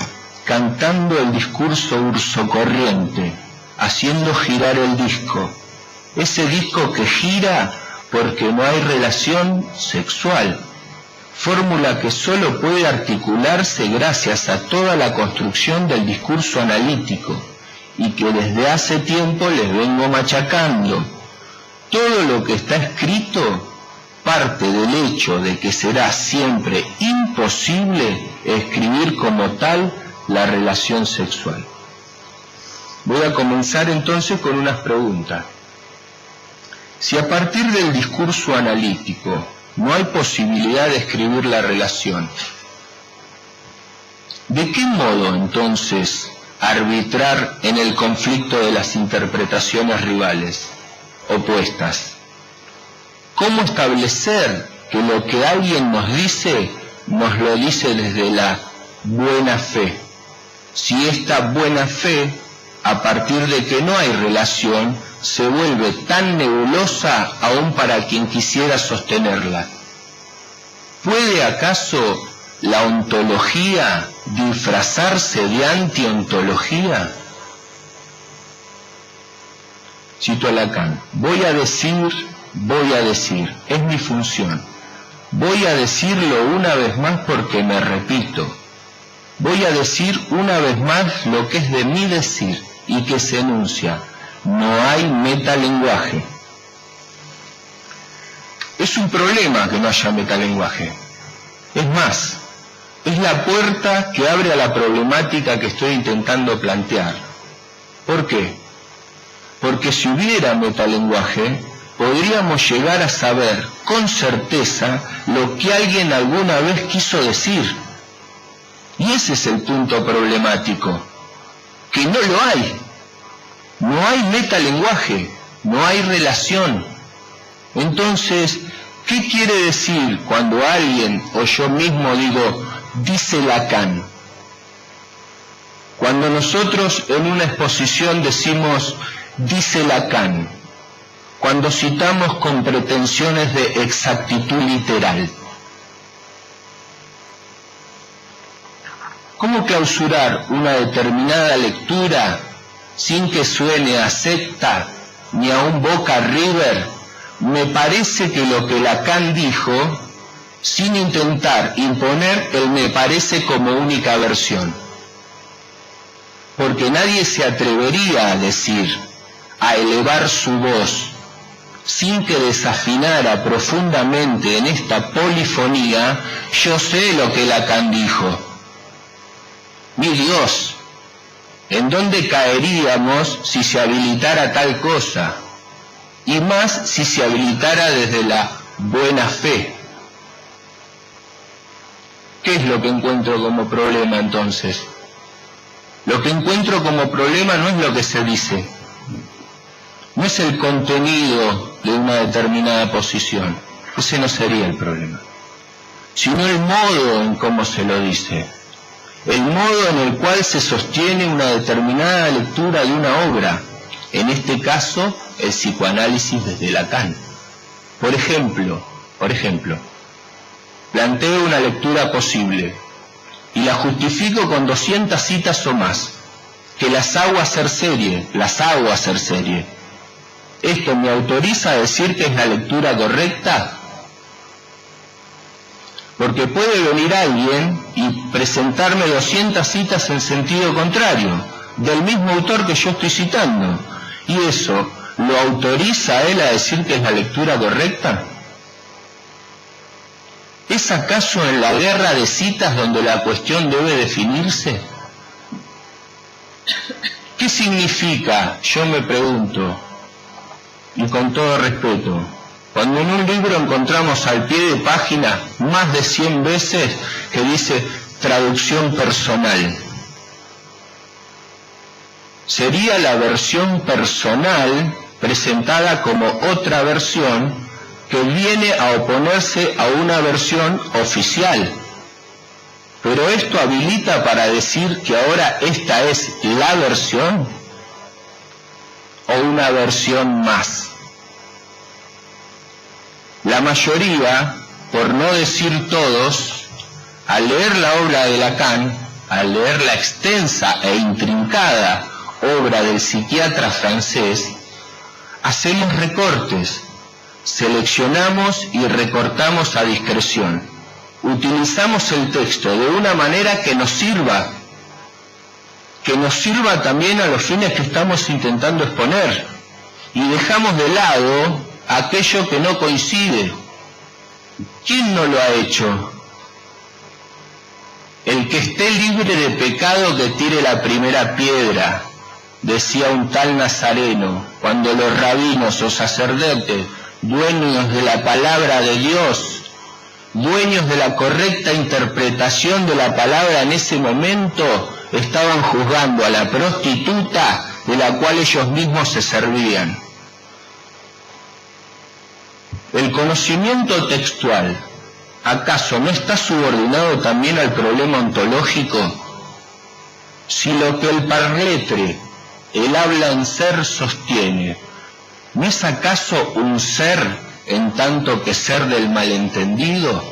cantando el discurso ursocorriente, haciendo girar el disco. Ese disco que gira porque no hay relación sexual. Fórmula que solo puede articularse gracias a toda la construcción del discurso analítico y que desde hace tiempo les vengo machacando. Todo lo que está escrito parte del hecho de que será siempre imposible escribir como tal la relación sexual. Voy a comenzar entonces con unas preguntas. Si a partir del discurso analítico no hay posibilidad de escribir la relación, ¿de qué modo entonces arbitrar en el conflicto de las interpretaciones rivales, opuestas? ¿Cómo establecer que lo que alguien nos dice, nos lo dice desde la buena fe? Si esta buena fe, a partir de que no hay relación, se vuelve tan nebulosa aún para quien quisiera sostenerla. ¿Puede acaso la ontología disfrazarse de antiontología? Cito a Lacan. Voy a decir, es mi función. Voy a decirlo una vez más porque me repito. Voy a decir una vez más lo que es de mí decir y que se enuncia. No hay metalenguaje. Es un problema que no haya metalenguaje. Es más, es la puerta que abre a la problemática que estoy intentando plantear. ¿Por qué? Porque si hubiera metalenguaje, podríamos llegar a saber con certeza lo que alguien alguna vez quiso decir. Y ese es el punto problemático, que no lo hay. No hay metalenguaje, no hay relación. Entonces, ¿qué quiere decir cuando alguien o yo mismo digo, dice Lacan? Cuando nosotros en una exposición decimos, dice Lacan, cuando citamos con pretensiones de exactitud literal. ¿Cómo clausurar una determinada lectura sin que suene a secta ni a un Boca River? Me parece que lo que Lacan dijo, sin intentar imponer el me parece como única versión. Porque nadie se atrevería a decir, a elevar su voz, sin que desafinara profundamente en esta polifonía, yo sé lo que Lacan dijo. Mi Dios, ¿en dónde caeríamos si se habilitara tal cosa? Y más si se habilitara desde la buena fe. ¿Qué es lo que encuentro como problema entonces? Lo que encuentro como problema no es lo que se dice, no es el contenido de una determinada posición, ese no sería el problema, sino el modo en cómo se lo dice, el modo en el cual se sostiene una determinada lectura de una obra, en este caso, el psicoanálisis desde Lacan. Por ejemplo, planteo una lectura posible y la justifico con 200 citas o más, que las hago hacer serie. ¿Esto me autoriza a decir que es la lectura correcta? Porque puede venir alguien y presentarme 200 citas en sentido contrario, del mismo autor que yo estoy citando, y eso ¿lo autoriza a él a decir que es la lectura correcta? ¿Es acaso en la guerra de citas donde la cuestión debe definirse? ¿Qué significa, yo me pregunto, y con todo respeto, cuando en un libro encontramos al pie de página más de 100 veces que dice traducción personal? Sería la versión personal presentada como otra versión que viene a oponerse a una versión oficial. Pero esto habilita para decir que ahora esta es la versión o una versión más. La mayoría, por no decir todos, al leer la obra de Lacan, al leer la extensa e intrincada obra del psiquiatra francés, hacemos recortes, seleccionamos y recortamos a discreción. Utilizamos el texto de una manera que nos sirva también a los fines que estamos intentando exponer, y dejamos de lado aquello que no coincide. ¿Quién no lo ha hecho? El que esté libre de pecado que tire la primera piedra, decía un tal Nazareno, cuando los rabinos o sacerdotes, dueños de la palabra de Dios, dueños de la correcta interpretación de la palabra en ese momento, estaban juzgando a la prostituta de la cual ellos mismos se servían. El conocimiento textual, ¿acaso no está subordinado también al problema ontológico? Si lo que el parletre, el habla en ser, sostiene, ¿no es acaso un ser en tanto que ser del malentendido?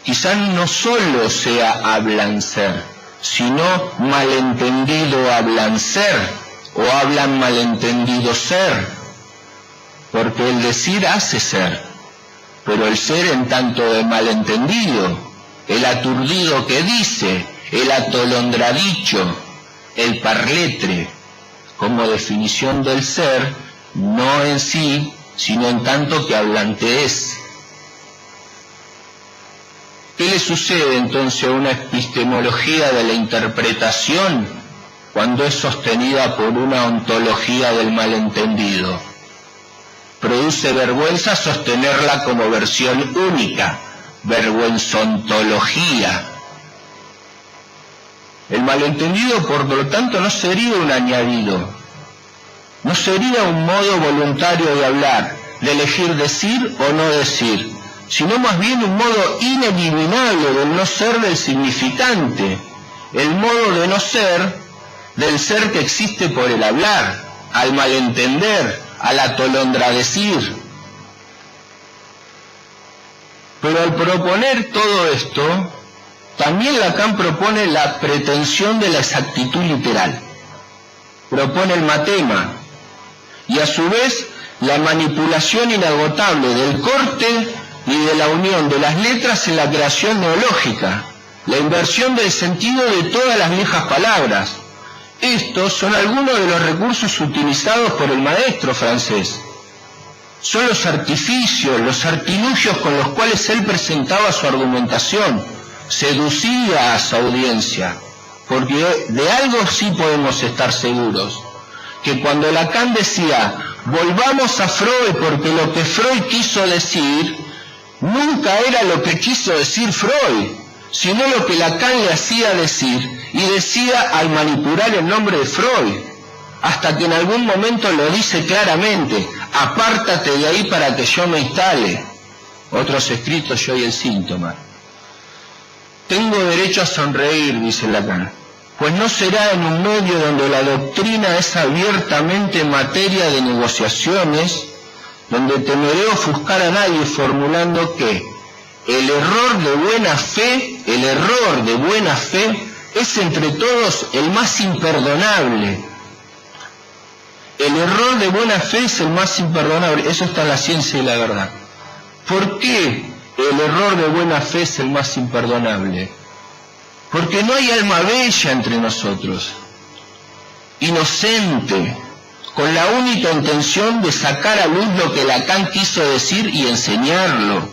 Quizá no solo sea hablan ser, sino malentendido hablan ser, o hablan malentendido ser, porque el decir hace ser, pero el ser en tanto de malentendido, el aturdido que dice, el atolondradicho, el parletre, como definición del ser, no en sí, sino en tanto que hablante es. ¿Qué le sucede entonces a una epistemología de la interpretación cuando es sostenida por una ontología del malentendido. Produce vergüenza sostenerla como versión única, vergüenzontología. El malentendido, por lo tanto, no sería un añadido, no sería un modo voluntario de hablar, de elegir decir o no decir, sino más bien un modo ineliminable del no ser del significante, el modo de no ser del ser que existe por el hablar, al malentender, al atolondradecir. Pero al proponer todo esto, también Lacan propone la pretensión de la exactitud literal, propone el matema, y a su vez la manipulación inagotable del corte y de la unión de las letras en la creación neológica, la inversión del sentido de todas las viejas palabras. Estos son algunos de los recursos utilizados por el maestro francés. Son los artificios, los artilugios con los cuales él presentaba su argumentación, seducía a su audiencia, porque de algo sí podemos estar seguros, que cuando Lacan decía volvamos a Freud porque lo que Freud quiso decir, nunca era lo que quiso decir Freud, sino lo que Lacan le hacía decir, y decía al manipular el nombre de Freud, hasta que en algún momento lo dice claramente, apártate de ahí para que yo me instale. Otros escritos, Yo y el síntoma. Tengo derecho a sonreír, dice Lacan, pues no será en un medio donde la doctrina es abiertamente materia de negociaciones, donde temeré ofuscar a nadie formulando que el error de buena fe es entre todos el más imperdonable. El error de buena fe es el más imperdonable, eso está en La ciencia y la verdad. ¿Por qué el error de buena fe es el más imperdonable? Porque no hay alma bella entre nosotros, inocente, con la única intención de sacar a luz lo que Lacan quiso decir y enseñarlo.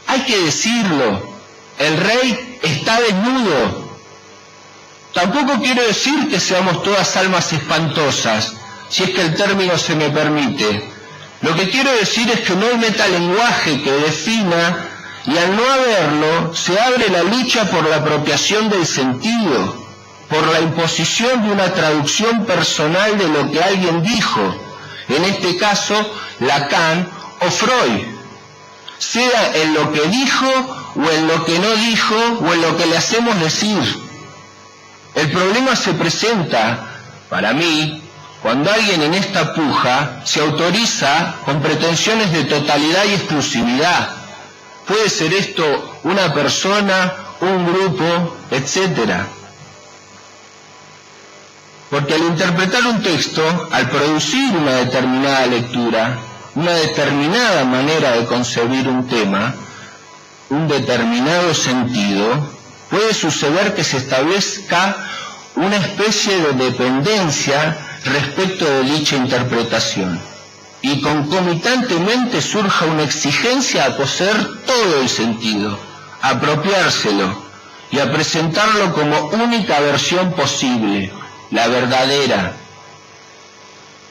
Hay que decirlo, el rey está desnudo. Tampoco quiero decir que seamos todas almas espantosas, si es que el término se me permite. Lo que quiero decir es que no hay metalenguaje que defina, y al no haberlo, se abre la lucha por la apropiación del sentido, por la imposición de una traducción personal de lo que alguien dijo, en este caso Lacan o Freud, sea en lo que dijo o en lo que no dijo o en lo que le hacemos decir. El problema se presenta, para mí, cuando alguien en esta puja se autoriza con pretensiones de totalidad y exclusividad. Puede ser esto una persona, un grupo, etc. Porque al interpretar un texto, al producir una determinada lectura, una determinada manera de concebir un tema, un determinado sentido, puede suceder que se establezca una especie de dependencia respecto de dicha interpretación, y concomitantemente surja una exigencia a poseer todo el sentido, a apropiárselo y a presentarlo como única versión posible, la verdadera.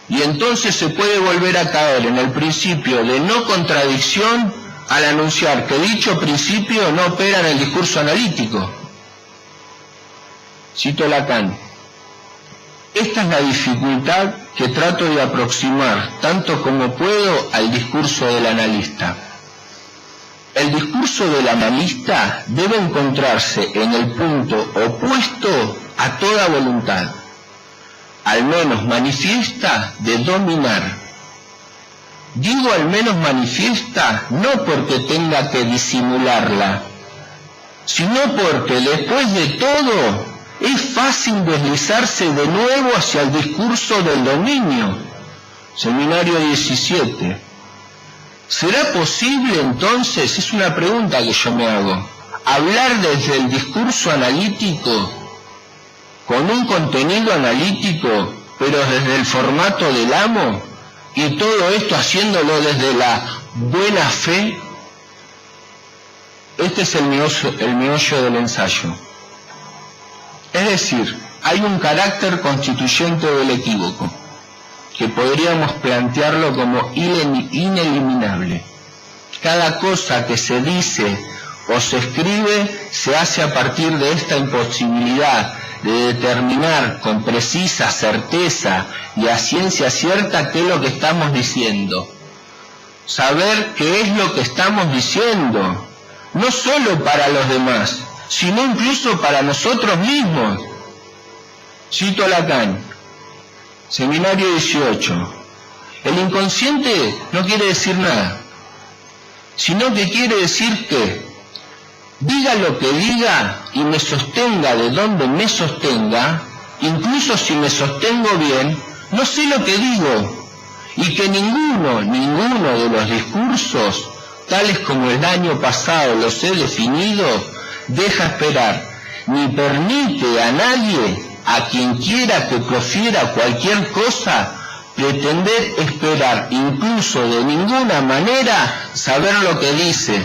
Y entonces se puede volver a caer en el principio de no contradicción al anunciar que dicho principio no opera en el discurso analítico. Cito Lacan: esta es la dificultad que trato de aproximar tanto como puedo al discurso del analista. El discurso del analista debe encontrarse en el punto opuesto a toda voluntad, al menos manifiesta, de dominar. Digo al menos manifiesta no porque tenga que disimularla, sino porque después de todo es fácil deslizarse de nuevo hacia el discurso del dominio. Seminario 17. ¿Será posible entonces, es una pregunta que yo me hago, hablar desde el discurso analítico, con un contenido analítico, pero desde el formato del amo, y todo esto haciéndolo desde la buena fe? Este es el meollo del ensayo. Es Es decir, hay un carácter constituyente del equívoco, que podríamos plantearlo como ineliminable. Cada cosa que se dice o se escribe se hace a partir de esta imposibilidad de determinar con precisa certeza y a ciencia cierta qué es lo que estamos diciendo. Saber qué es lo que estamos diciendo, no solo para los demás, sino incluso para nosotros mismos. Cito a Lacan, Seminario 18. El inconsciente no quiere decir nada, sino que quiere decir que diga lo que diga y me sostenga de donde me sostenga, incluso si me sostengo bien, no sé lo que digo, y que ninguno de los discursos, tales como el año pasado los he definido, deja esperar, ni permite a nadie, a quien quiera que profiera cualquier cosa, pretender esperar, incluso de ninguna manera, saber lo que dice.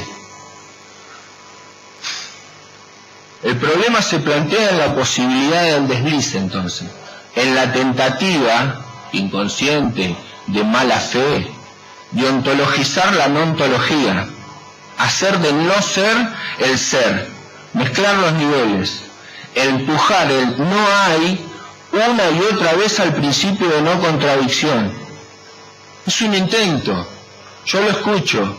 El problema se plantea en la posibilidad del deslice, entonces, en la tentativa inconsciente de mala fe de ontologizar la no ontología, hacer del no ser el ser, mezclar los niveles, empujar el no hay una y otra vez al principio de no contradicción. Es un intento, yo lo escucho,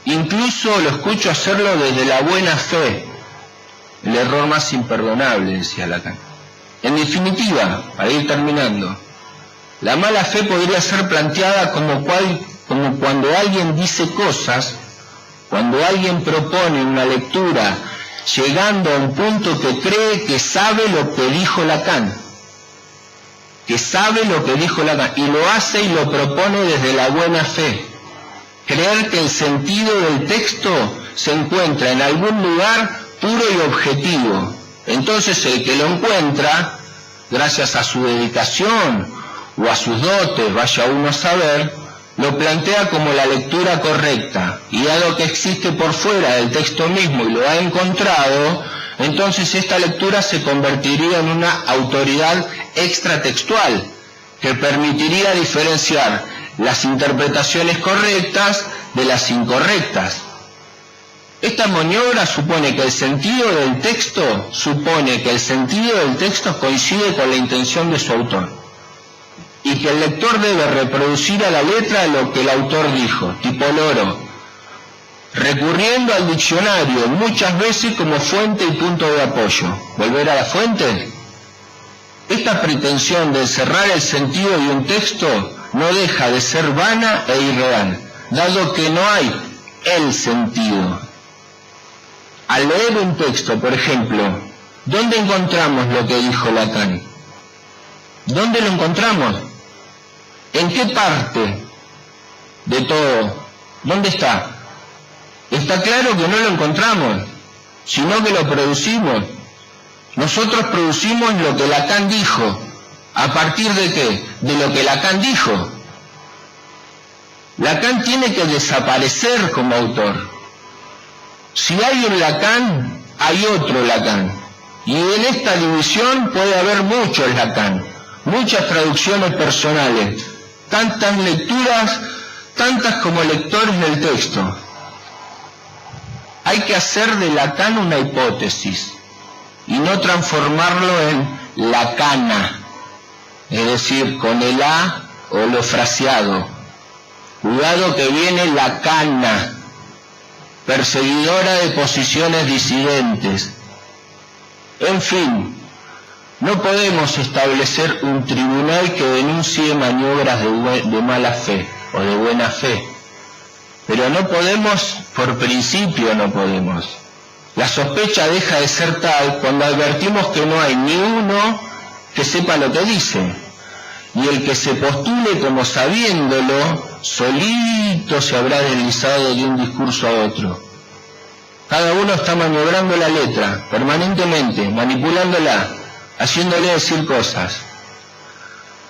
incluso lo escucho hacerlo desde la buena fe, el error más imperdonable, decía Lacan. En definitiva, para ir terminando, la mala fe podría ser planteada como cuando alguien dice cosas, cuando alguien propone una lectura, llegando a un punto que cree que sabe lo que dijo Lacan, y lo hace y lo propone desde la buena fe. Creer que el sentido del texto se encuentra en algún lugar puro y objetivo. Entonces el que lo encuentra, gracias a su dedicación o a sus dotes, vaya uno a saber, lo plantea como la lectura correcta, y dado que existe por fuera del texto mismo y lo ha encontrado, entonces esta lectura se convertiría en una autoridad extratextual que permitiría diferenciar las interpretaciones correctas de las incorrectas. Esta maniobra supone que el sentido del texto coincide con la intención de su autor, y que el lector debe reproducir a la letra lo que el autor dijo, tipo loro, recurriendo al diccionario muchas veces como fuente y punto de apoyo. ¿Volver a la fuente? Esta pretensión de cerrar el sentido de un texto no deja de ser vana e irreal, dado que no hay el sentido. Al leer un texto, por ejemplo, ¿dónde encontramos lo que dijo Lacan? ¿Dónde lo encontramos? ¿En qué parte de todo? ¿Dónde está? Está claro que no lo encontramos, sino que lo producimos. Nosotros producimos lo que Lacan dijo. ¿A partir de qué? De lo que Lacan dijo. Lacan tiene que desaparecer como autor. Si hay un Lacan, hay otro Lacan. Y en esta división puede haber muchos Lacan, muchas traducciones personales, tantas lecturas, tantas como lectores del texto. Hay que hacer de Lacan una hipótesis y no transformarlo en Lacana, es decir, con el A o lo fraseado. Cuidado que viene Lacana, perseguidora de posiciones disidentes. En fin, no podemos establecer un tribunal que denuncie maniobras de mala fe o de buena fe, pero no podemos, por principio no podemos. La sospecha deja de ser tal cuando advertimos que no hay ni uno que sepa lo que dice, y el que se postule como sabiéndolo, solito se habrá deslizado de un discurso a otro. Cada uno está maniobrando la letra, permanentemente, manipulándola, haciéndole decir cosas.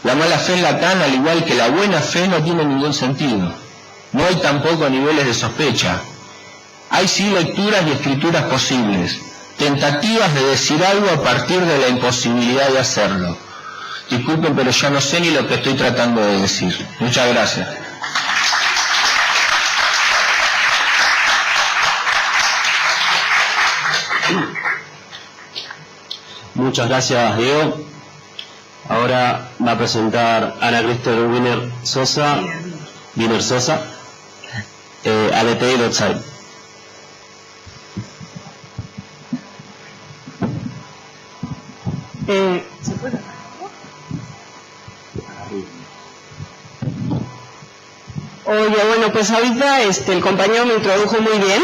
La mala fe en Lacan, al igual que la buena fe, no tiene ningún sentido. No hay tampoco niveles de sospecha. Hay sí lecturas y escrituras posibles, tentativas de decir algo a partir de la imposibilidad de hacerlo. Disculpen, pero ya no sé ni lo que estoy tratando de decir. Muchas gracias. Muchas gracias, Diego. Ahora va a presentar Ana Cristel Wiener Sosa, Aletheia Doxai. ¿Se puede? Oye, bueno, pues ahorita el compañero me introdujo muy bien,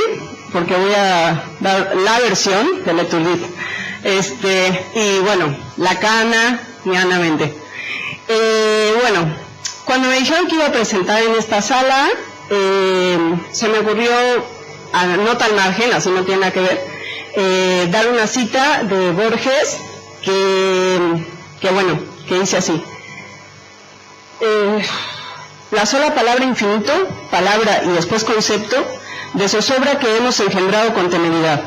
porque voy a dar la versión de Leturdit. Y bueno, la cana, llanamente. Bueno, cuando me dijeron que iba a presentar en esta sala, se me ocurrió, no tan margen, así no tiene nada que ver, dar una cita de Borges que dice así. La sola palabra infinito, palabra y después concepto, de zozobra que hemos engendrado con temeridad,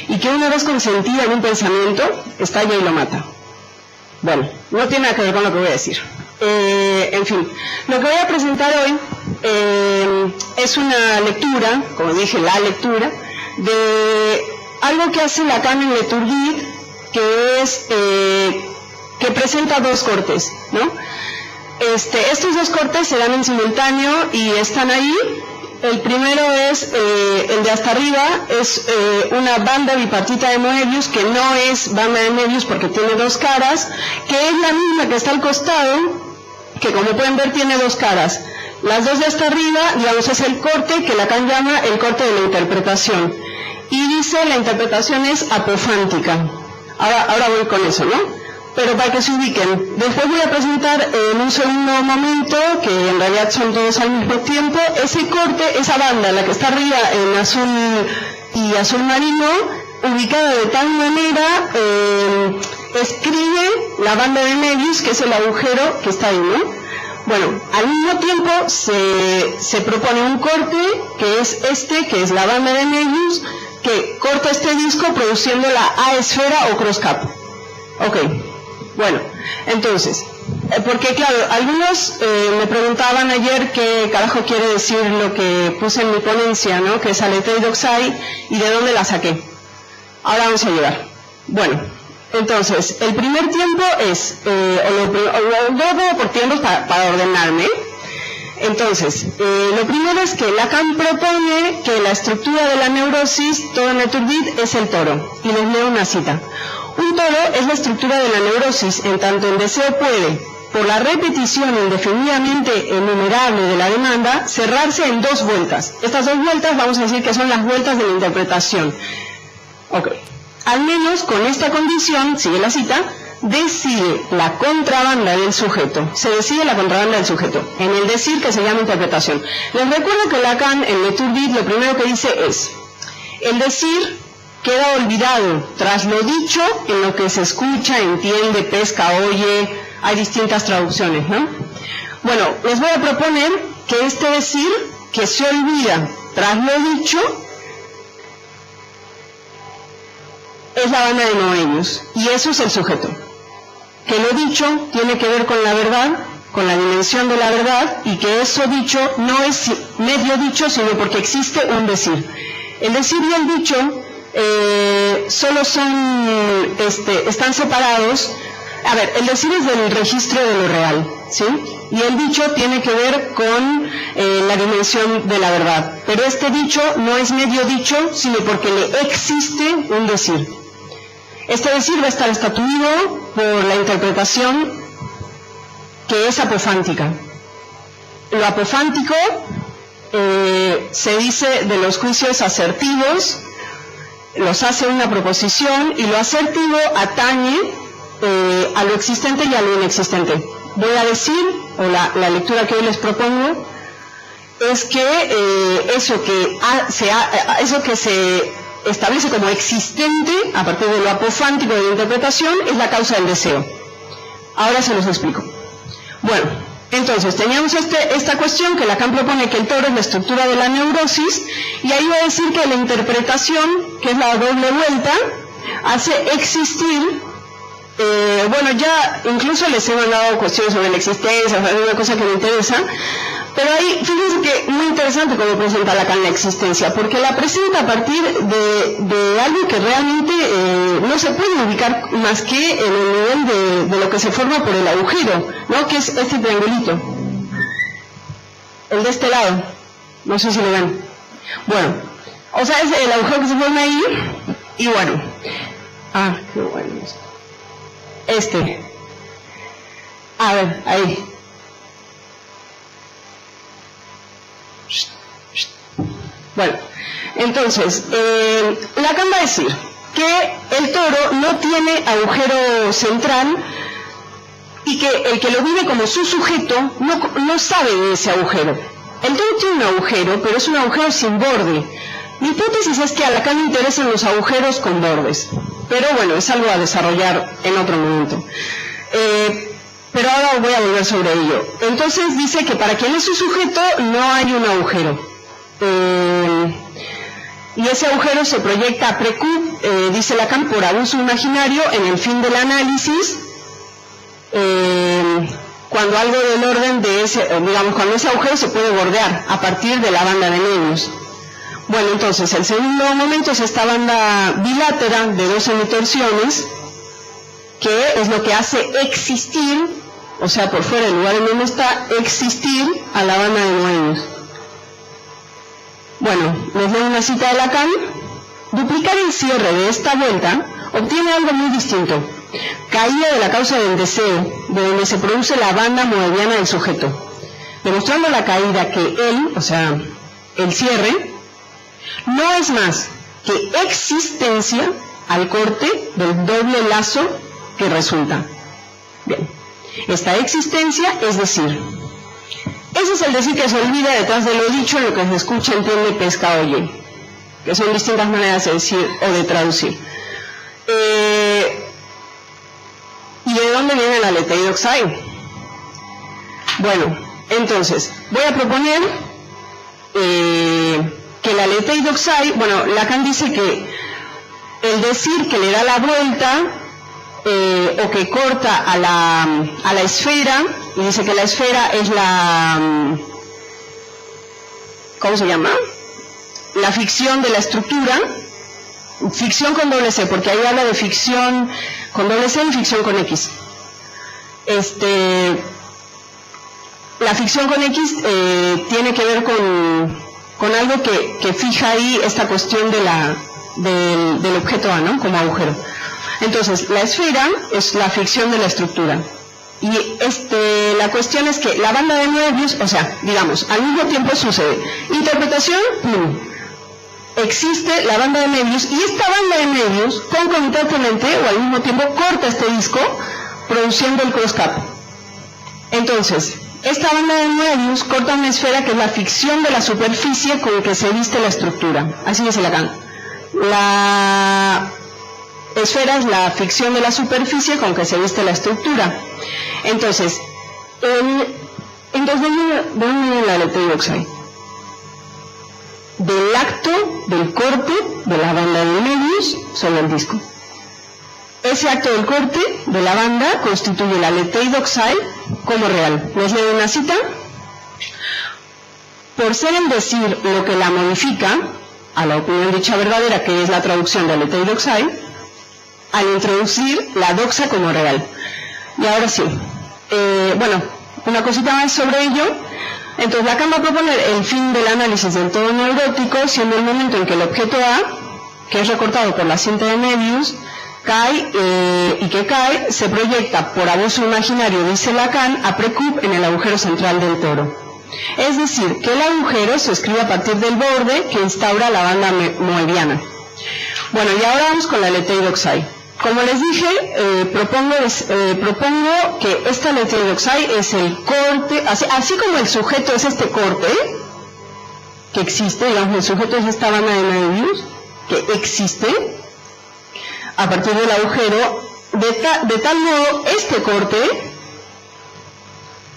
y que una vez consentida en un pensamiento, estalla y lo mata. Bueno, no tiene nada que ver con lo que voy a decir. En fin, lo que voy a presentar hoy es una lectura, como dije, la lectura, de algo que hace Lacan en Leturdit, que es que presenta dos cortes, ¿no? Estos dos cortes se dan en simultáneo y están ahí. El primero es el de hasta arriba, es una banda bipartita de Moebius, que no es banda de Moebius porque tiene dos caras, que es la misma que está al costado, que como pueden ver tiene dos caras. Las dos de hasta arriba, digamos, es el corte que Lacan llama el corte de la interpretación. Y dice, la interpretación es apofántica. Ahora voy con eso, ¿no? Pero para que se ubiquen, después voy a presentar en un segundo momento, que en realidad son todos al mismo tiempo, ese corte, esa banda, la que está arriba en azul y azul marino, ubicada de tal manera, escribe la banda de Moebius, que es el agujero que está ahí, ¿no? Bueno, al mismo tiempo se propone un corte, que es que es la banda de Moebius, que corta este disco produciendo la A esfera o cross cap. Ok. Bueno, entonces, porque claro, algunos me preguntaban ayer qué carajo quiere decir lo que puse en mi ponencia, ¿no? Que es Aletheia Doxai, y de dónde la saqué. Ahora vamos a llegar. Bueno, entonces, el primer tiempo es, luego por tiempos para ordenarme. Entonces, lo primero es que Lacan propone que la estructura de la neurosis, todo en Leturdit, es el toro. Y les leo una cita. Un toro es la estructura de la neurosis, en tanto el deseo puede, por la repetición indefinidamente enumerable de la demanda, cerrarse en dos vueltas. Estas dos vueltas vamos a decir que son las vueltas de la interpretación. Ok. Al menos con esta condición, sigue la cita, decide la contrabanda del sujeto. Se decide la contrabanda del sujeto, en el decir que se llama interpretación. Les recuerdo que Lacan en Leturdit lo primero que dice es, el decir queda olvidado tras lo dicho en lo que se escucha, entiende, pesca, oye, hay distintas traducciones, ¿no? Bueno, les voy a proponer que este decir que se olvida tras lo dicho es la banda de Moebius, y eso es el sujeto. Que lo dicho tiene que ver con la verdad, con la dimensión de la verdad, y que eso dicho no es medio dicho, sino porque existe un decir. El decir y el dicho solo son, están separados. A ver, el decir es del registro de lo real, ¿sí? Y el dicho tiene que ver con la dimensión de la verdad. Pero este dicho no es medio dicho, sino porque le existe un decir. Este decir va a estar estatuido por la interpretación que es apofántica. Lo apofántico se dice de los juicios asertivos, los hace una proposición, y lo asertivo atañe a lo existente y a lo inexistente. Voy a decir, o la lectura que hoy les propongo, es que eso que se establece como existente a partir de lo apofántico de la interpretación es la causa del deseo. Ahora se los explico. Bueno, entonces teníamos esta cuestión que Lacan propone que el toro es la estructura de la neurosis, y ahí va a decir que la interpretación, que es la doble vuelta, hace existir, bueno, ya incluso les he mandado cuestiones sobre la existencia, es una cosa que me interesa, pero ahí, fíjense que muy interesante cómo presenta Lacan la existencia, porque la presenta a partir de algo que realmente no se puede ubicar más que en el nivel de lo que se forma por el agujero, ¿no? Que es este triangulito, el de este lado, no sé si lo ven. Bueno, o sea, es el agujero que se forma ahí, y bueno, qué bueno. A ver, ahí. Bueno, entonces, Lacan va a decir que el toro no tiene agujero central y que el que lo vive como su sujeto no sabe de ese agujero. El toro tiene un agujero, pero es un agujero sin borde. Mi hipótesis es que a Lacan le interesan los agujeros con bordes, pero bueno, es algo a desarrollar en otro momento. Pero ahora voy a volver sobre ello. Entonces dice que para quien es su sujeto no hay un agujero. Y ese agujero se proyecta a precup, dice Lacan, por abuso imaginario en el fin del análisis, cuando algo del orden de ese, digamos, cuando ese agujero se puede bordear a partir de la banda de medios. Bueno, entonces, el segundo momento es esta banda bilátera de dos semitorsiones, que es lo que hace existir, o sea, por fuera del lugar en donde está, existir a la banda de medios. Bueno, les leo una cita de Lacan. Duplicar el cierre de esta vuelta obtiene algo muy distinto. Caída de la causa del deseo, de donde se produce la banda moebiana del sujeto. Demostrando la caída que él, o sea, el cierre, no es más que existencia al corte del doble lazo que resulta. Bien, esta existencia es decir. Ese es el decir que se olvida detrás de lo dicho, lo que se escucha, entiende, pesca, oye, que son distintas maneras de decir o de traducir. ¿Y de dónde viene la leteidoxai? Bueno, entonces, voy a proponer que la leteidoxai, bueno, Lacan dice que el decir que le da la vuelta o que corta a la esfera, y dice que la esfera es la, ¿cómo se llama? La ficción de la estructura, ficción con doble C, porque ahí habla de ficción con doble C y ficción con X. La ficción con X tiene que ver con algo que fija ahí esta cuestión del objeto A, ¿no? Como agujero. Entonces, la esfera es la ficción de la estructura. Y la cuestión es que la banda de Moebius, o sea, digamos, al mismo tiempo sucede interpretación, existe la banda de Moebius, y esta banda de Moebius concomitantemente o al mismo tiempo corta este disco, produciendo el cross-cap. Entonces, esta banda de Moebius corta una esfera que es la ficción de la superficie con que se viste la estructura. Así dice Lacan. La esfera es la ficción de la superficie con que se viste la estructura. Entonces, ¿de dónde viene la leteidoxai? Del acto del corte de la banda de Moebius sobre el disco. Ese acto del corte de la banda constituye la leteidoxai como real. ¿Les leo una cita? Por ser el decir lo que la modifica, a la opinión dicha verdadera, que es la traducción de leteidoxai, al introducir la doxa como real. Y ahora sí, bueno, una cosita más sobre ello. Entonces Lacan va a proponer el fin del análisis del todo neurótico, siendo el momento en que el objeto A, que es recortado por la cinta de Moebius, cae, y que cae, se proyecta por abuso imaginario, dice Lacan, a precup en el agujero central del toro. Es decir, que el agujero se escribe a partir del borde que instaura la banda moebiana. Bueno, y ahora vamos con la leteidoxai. Como les dije, propongo que esta leteidoxai es el corte, así como el sujeto es este corte, que existe, digamos, el sujeto es esta banda de Moebius, que existe, a partir del agujero, de tal modo, este corte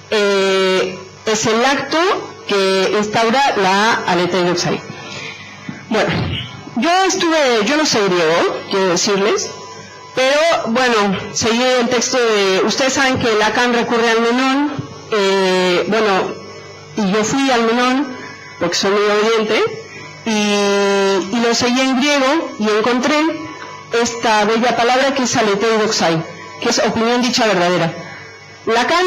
es el acto que instaura la leteidoxai. Bueno, yo no sé griego, quiero decirles, pero bueno, seguí el texto ustedes saben que Lacan recurre al Menón, y yo fui al Menón, porque soy muy obediente, y lo seguí en griego, y encontré esta bella palabra que es aletei doxai, que es opinión dicha verdadera. Lacan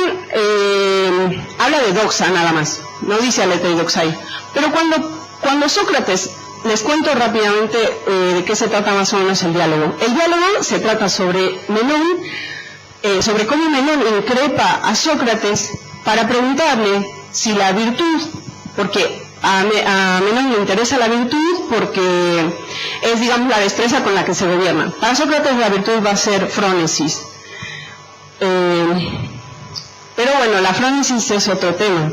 habla de doxa nada más, no dice aletei doxai, pero cuando Sócrates, les cuento rápidamente de qué se trata más o menos el diálogo. El diálogo se trata sobre Menón, sobre cómo Menón increpa a Sócrates para preguntarle si la virtud, porque a Menón le interesa la virtud porque es, digamos, la destreza con la que se gobierna. Para Sócrates la virtud va a ser frónesis. Pero bueno, la frónesis es otro tema.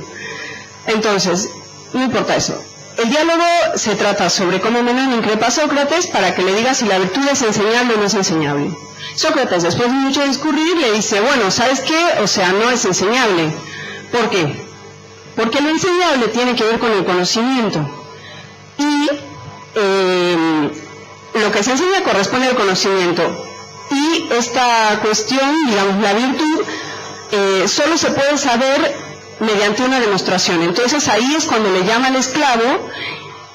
Entonces, no importa eso. El diálogo se trata sobre cómo Menón increpa a Sócrates para que le diga si la virtud es enseñable o no es enseñable. Sócrates, después de mucho discurrir, le dice, bueno, ¿sabes qué? O sea, no es enseñable. ¿Por qué? Porque lo enseñable tiene que ver con el conocimiento. Y lo que se enseña corresponde al conocimiento. Y esta cuestión, digamos, la virtud, solo se puede saber mediante una demostración. Entonces ahí es cuando le llama al esclavo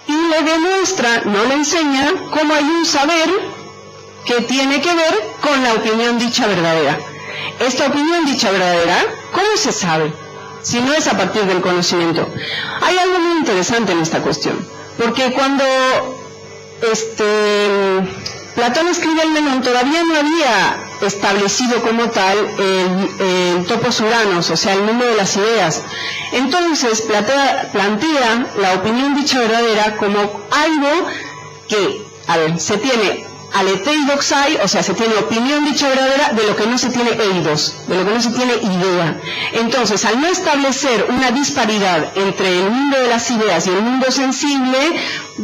y le demuestra, no le enseña, cómo hay un saber que tiene que ver con la opinión dicha verdadera. Esta opinión dicha verdadera, ¿cómo se sabe? Si no es a partir del conocimiento. Hay algo muy interesante en esta cuestión, porque cuando Platón escribe el Menón, todavía no había establecido como tal el topos uranos, o sea, el mundo de las ideas. Entonces plantea la opinión dicha verdadera como algo que, se tiene aletei doxai, o sea, se tiene opinión dicha verdadera de lo que no se tiene eidos, de lo que no se tiene idea. Entonces, al no establecer una disparidad entre el mundo de las ideas y el mundo sensible,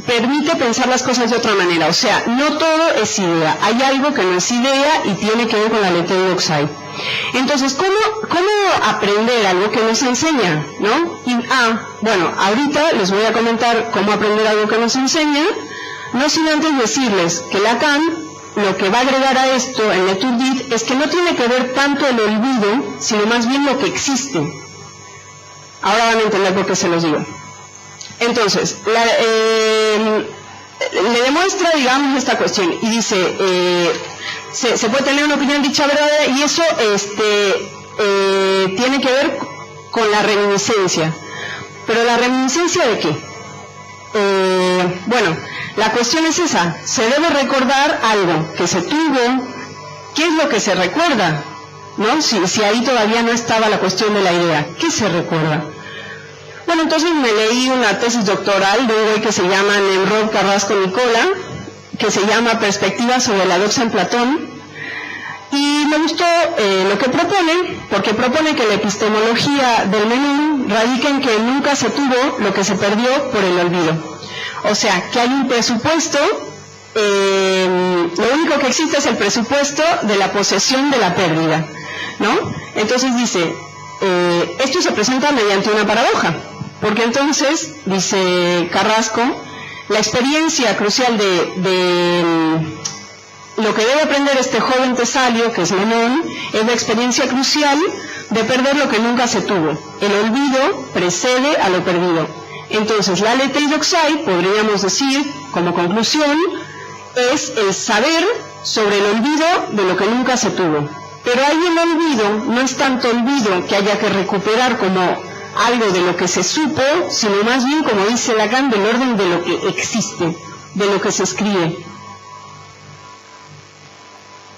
permite pensar las cosas de otra manera. O sea, no todo es idea, hay algo que no es idea y tiene que ver con la aletei doxai. Entonces, ¿cómo aprender algo que nos enseña? ¿No? Bueno, ahorita les voy a comentar cómo aprender algo que nos enseña. No sin antes decirles que Lacan lo que va a agregar a esto en L'Étude es que no tiene que ver tanto el olvido, sino más bien lo que existe. Ahora van a entender por qué se los digo. Entonces, le demuestra, digamos, esta cuestión y dice, se puede tener una opinión dicha verdadera y eso tiene que ver con la reminiscencia. ¿Pero la reminiscencia de qué? Bueno, la cuestión es esa, se debe recordar algo que se tuvo. ¿Qué es lo que se recuerda? ¿No? Si ahí todavía no estaba la cuestión de la idea, ¿qué se recuerda? Bueno, entonces me leí una tesis doctoral de un güey que se llama Nemrod Carrasco Nicola, que se llama Perspectivas sobre la doxa en Platón, y me gustó lo que propone, porque propone que la epistemología del Menón radica en que nunca se tuvo lo que se perdió por el olvido. O sea, que hay un presupuesto, lo único que existe es el presupuesto de la posesión de la pérdida, ¿no? Entonces dice, esto se presenta mediante una paradoja, porque entonces, dice Carrasco, la experiencia crucial de lo que debe aprender este joven tesalio, que es Menón, es la experiencia crucial de perder lo que nunca se tuvo. El olvido precede a lo perdido. Entonces, la aletei doxai, podríamos decir, como conclusión, es el saber sobre el olvido de lo que nunca se tuvo. Pero ahí el olvido no es tanto olvido que haya que recuperar como algo de lo que se supo, sino más bien, como dice Lacan, del orden de lo que existe, de lo que se escribe.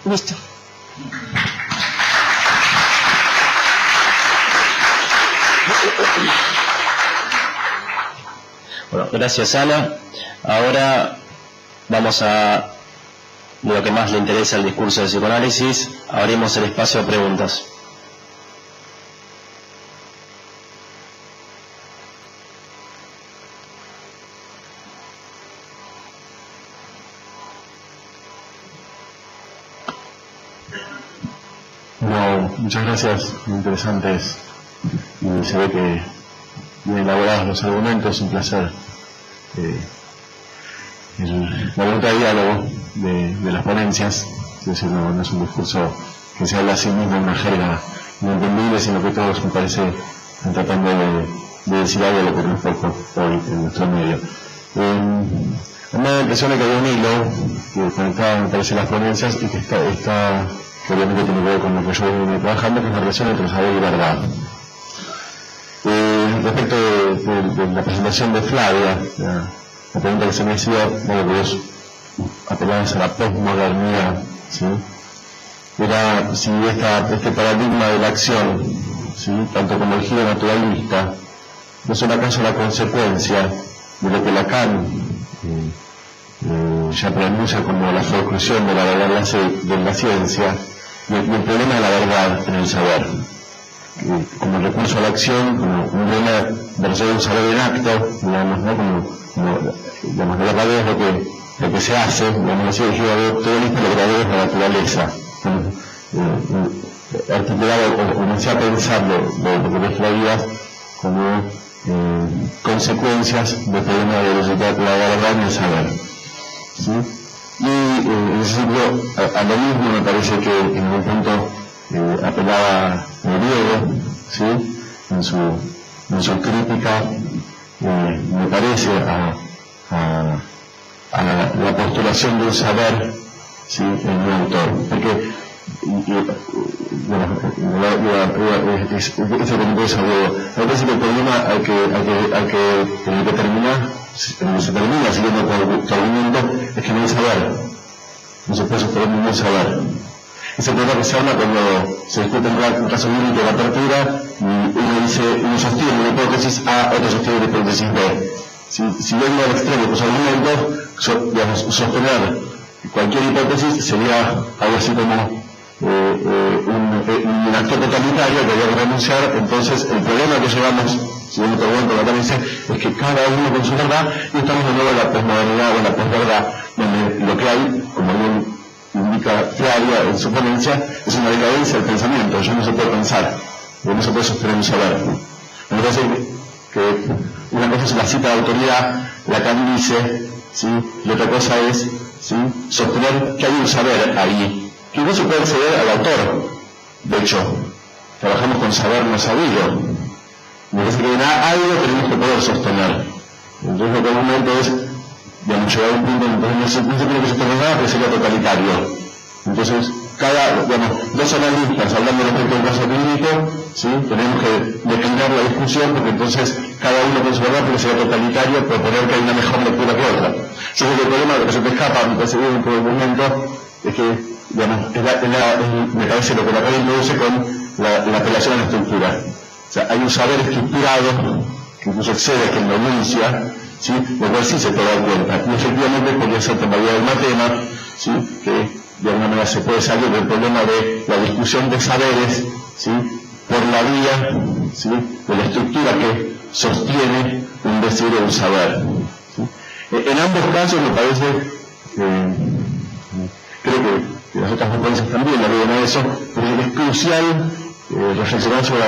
Listo. Bueno, gracias Ana. Ahora vamos a lo que más le interesa al discurso del psicoanálisis. Abrimos el espacio a preguntas. Bueno, muchas gracias, muy interesantes. Y se ve que bien elaborados los argumentos, un placer la voluntad de diálogo de las ponencias, es decir, no es un discurso que se habla a sí mismo en una jerga inentendible, sino que todos, me parece, están tratando de decir algo de lo que no es poco hoy en nuestro medio. Me da la impresión de que había un hilo que conectaba, me parece, las ponencias y que que obviamente tiene que ver con lo que yo vengo trabajando, que es la relación entre saber y verdad. Respecto de la presentación de Flavia, la pregunta que se me hacía, bueno, que vos apelabas a la postmodernidad, ¿sí? Era si este paradigma de la acción, ¿sí?, tanto como el giro naturalista, no son acaso la consecuencia de lo que Lacan ya pronuncia como la conclusión de la verdad de la ciencia, y el problema de la verdad en el saber, como recurso a la acción, como un problema de resolver un saber en acto, digamos, ¿no? Como la verdad es lo que se hace, digamos así, el giro naturalista lo verdadero es la naturaleza. Articulado o comencé a pensar lo que Flavia como consecuencias del problema de la verdad en el saber, ¿sí? Y en ese sentido, a lo mismo me parece que en algún punto apelaba Diego, ¿sí?, en su crítica, me parece, a la postulación de un saber, ¿sí?, en un autor, porque eso como cosa me parece que el problema al que se termina siguiendo tu argumento es que no hay saber, no se puede sostener ningún saber. Ese problema que se habla cuando se discute el caso límite de la apertura y uno sostiene una hipótesis A, otro sostiene una hipótesis B. Si vengo al extremo de tus argumentos, sostener cualquier hipótesis sería algo así como un acto totalitario que había que renunciar. Entonces el problema que llevamos, si uno te argumento la dice, es que cada uno con su verdad, y estamos de nuevo en la posmodernidad o en la posverdad, donde lo que hay, como bien indica Flavia en su ponencia, es una decadencia del pensamiento. Ya no se puede pensar, no se puede sostener un saber. Me parece que una cosa es la cita de autoridad, Lacan dice, ¿sí?, y otra cosa es, ¿sí?, sostener que hay un saber ahí, que no se puede acceder al autor. De hecho, trabajamos con saber no sabido. Me parece que algo tenemos que poder sostener. Entonces lo que argumento es, digamos, llegar a un punto en el que no se tiene que sostener nada, pero sería totalitario. Entonces, dos analistas hablando respecto a un caso clínico, ¿sí?, tenemos que declinar la discusión, porque entonces cada uno con su verdad, porque sería totalitario proponer que hay una mejor lectura que otra. Yo creo que el problema de lo que se te escapa, me parece bien por el momento, es que, digamos, me parece lo que la Lacan introduce con la apelación a la estructura. O sea, hay un saber estructurado que incluso excede quien lo enuncia, ¿sí?, lo cual sí se puede dar cuenta. Y efectivamente podría ser por la vía del matema, ¿sí?, que de alguna manera se puede salir del problema de la discusión de saberes, ¿sí?, por la vía, ¿sí?, de la estructura que sostiene un decir o un saber, ¿sí? En ambos casos me parece, creo que las otras ponencias también le ayudan a eso, pero es crucial reflexionar sobre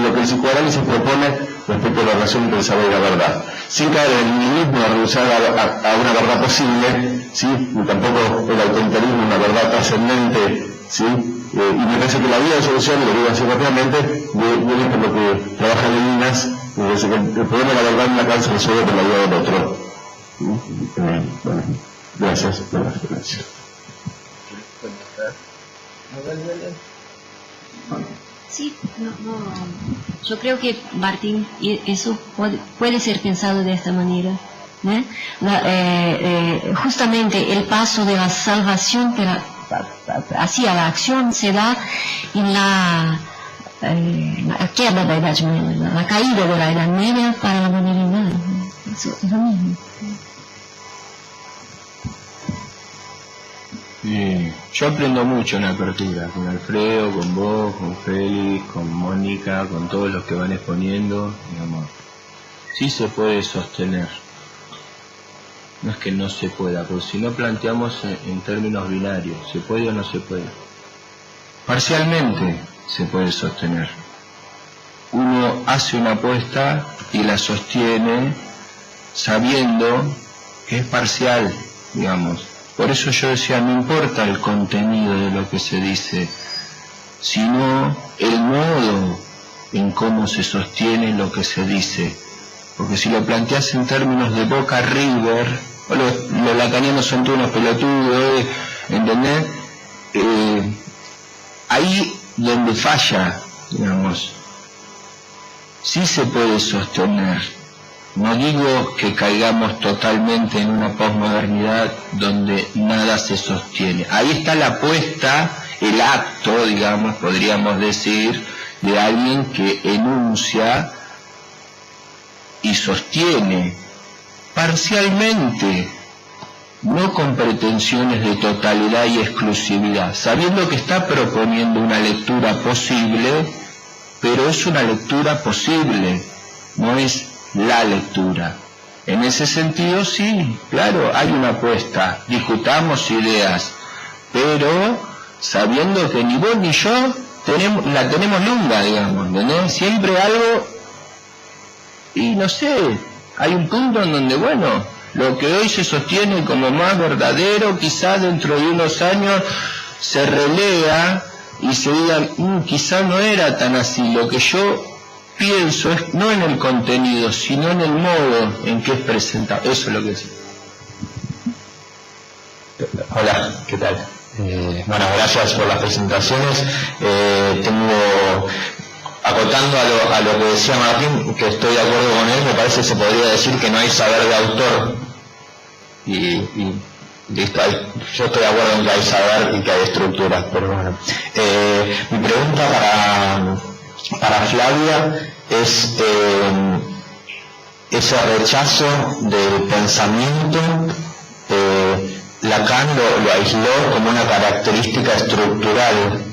lo que el psicoanálisis propone respecto a la relación entre el saber y la verdad, sin caer en el nihilismo de renunciar a una verdad posible, ¿sí?, y tampoco el autoritarismo, una verdad trascendente, ¿sí?, y me parece que la vía de solución, y lo voy a decir rápidamente, viene por lo que trabaja Levinas, y me parece que el problema de la verdad en Lacan se resuelve por la vía del otro. Bueno, gracias por la referencia. Sí, yo creo que, Martín, eso puede ser pensado de esta manera, ¿no? Justamente el paso de la salvación hacia la acción se da en la queda de la Edad Media, la caída de la Edad Media para la modernidad. Eso es lo mismo. Yo aprendo mucho en la apertura, con Alfredo, con vos, con Félix, con Mónica, con todos los que van exponiendo, digamos. Sí se puede sostener, no es que no se pueda, porque si no planteamos en términos binarios, ¿se puede o no se puede? Parcialmente se puede sostener. Uno hace una apuesta y la sostiene sabiendo que es parcial, digamos. Por eso yo decía, no importa el contenido de lo que se dice, sino el modo en cómo se sostiene lo que se dice. Porque si lo planteas en términos de Boca River, los lacanianos son todos unos pelotudos, ¿entendés? Ahí donde falla, digamos, sí se puede sostener. No digo que caigamos totalmente en una posmodernidad donde nada se sostiene. Ahí está la apuesta, el acto, digamos, podríamos decir, de alguien que enuncia y sostiene parcialmente, no con pretensiones de totalidad y exclusividad, sabiendo que está proponiendo una lectura posible, pero es una lectura posible, no es la lectura. En ese sentido, sí, claro, hay una apuesta, discutamos ideas, pero sabiendo que ni vos ni yo la tenemos lunga, digamos, ¿entendés? Siempre algo, y no sé, hay un punto en donde, bueno, lo que hoy se sostiene como más verdadero, quizá dentro de unos años se relea y se diga, quizá no era tan así. Lo que yo pienso es no en el contenido, sino en el modo en que es presentado. Eso es lo que es. Hola, ¿qué tal? Bueno, gracias por las presentaciones. Acotando a lo que decía Martín, que estoy de acuerdo con él, me parece que se podría decir que no hay saber de autor. Y listo, yo estoy de acuerdo en que hay saber y que hay estructuras, pero bueno. Mi pregunta para Flavia es ese rechazo del pensamiento. Lacan lo aisló como una característica estructural,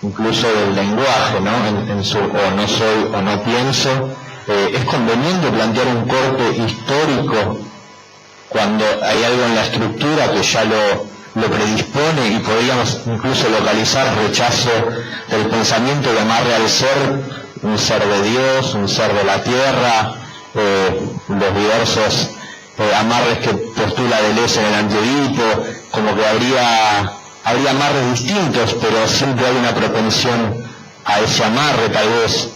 incluso del lenguaje, ¿no? En su o no soy o no pienso. ¿Es conveniente plantear un corte histórico cuando hay algo en la estructura que ya lo predispone y podríamos incluso localizar rechazo del pensamiento que amarre al ser, un ser de Dios, un ser de la tierra, los diversos amarres que postula Deleuze en el Anteedipo, como que habría amarres distintos, pero siempre hay una propensión a ese amarre, tal vez.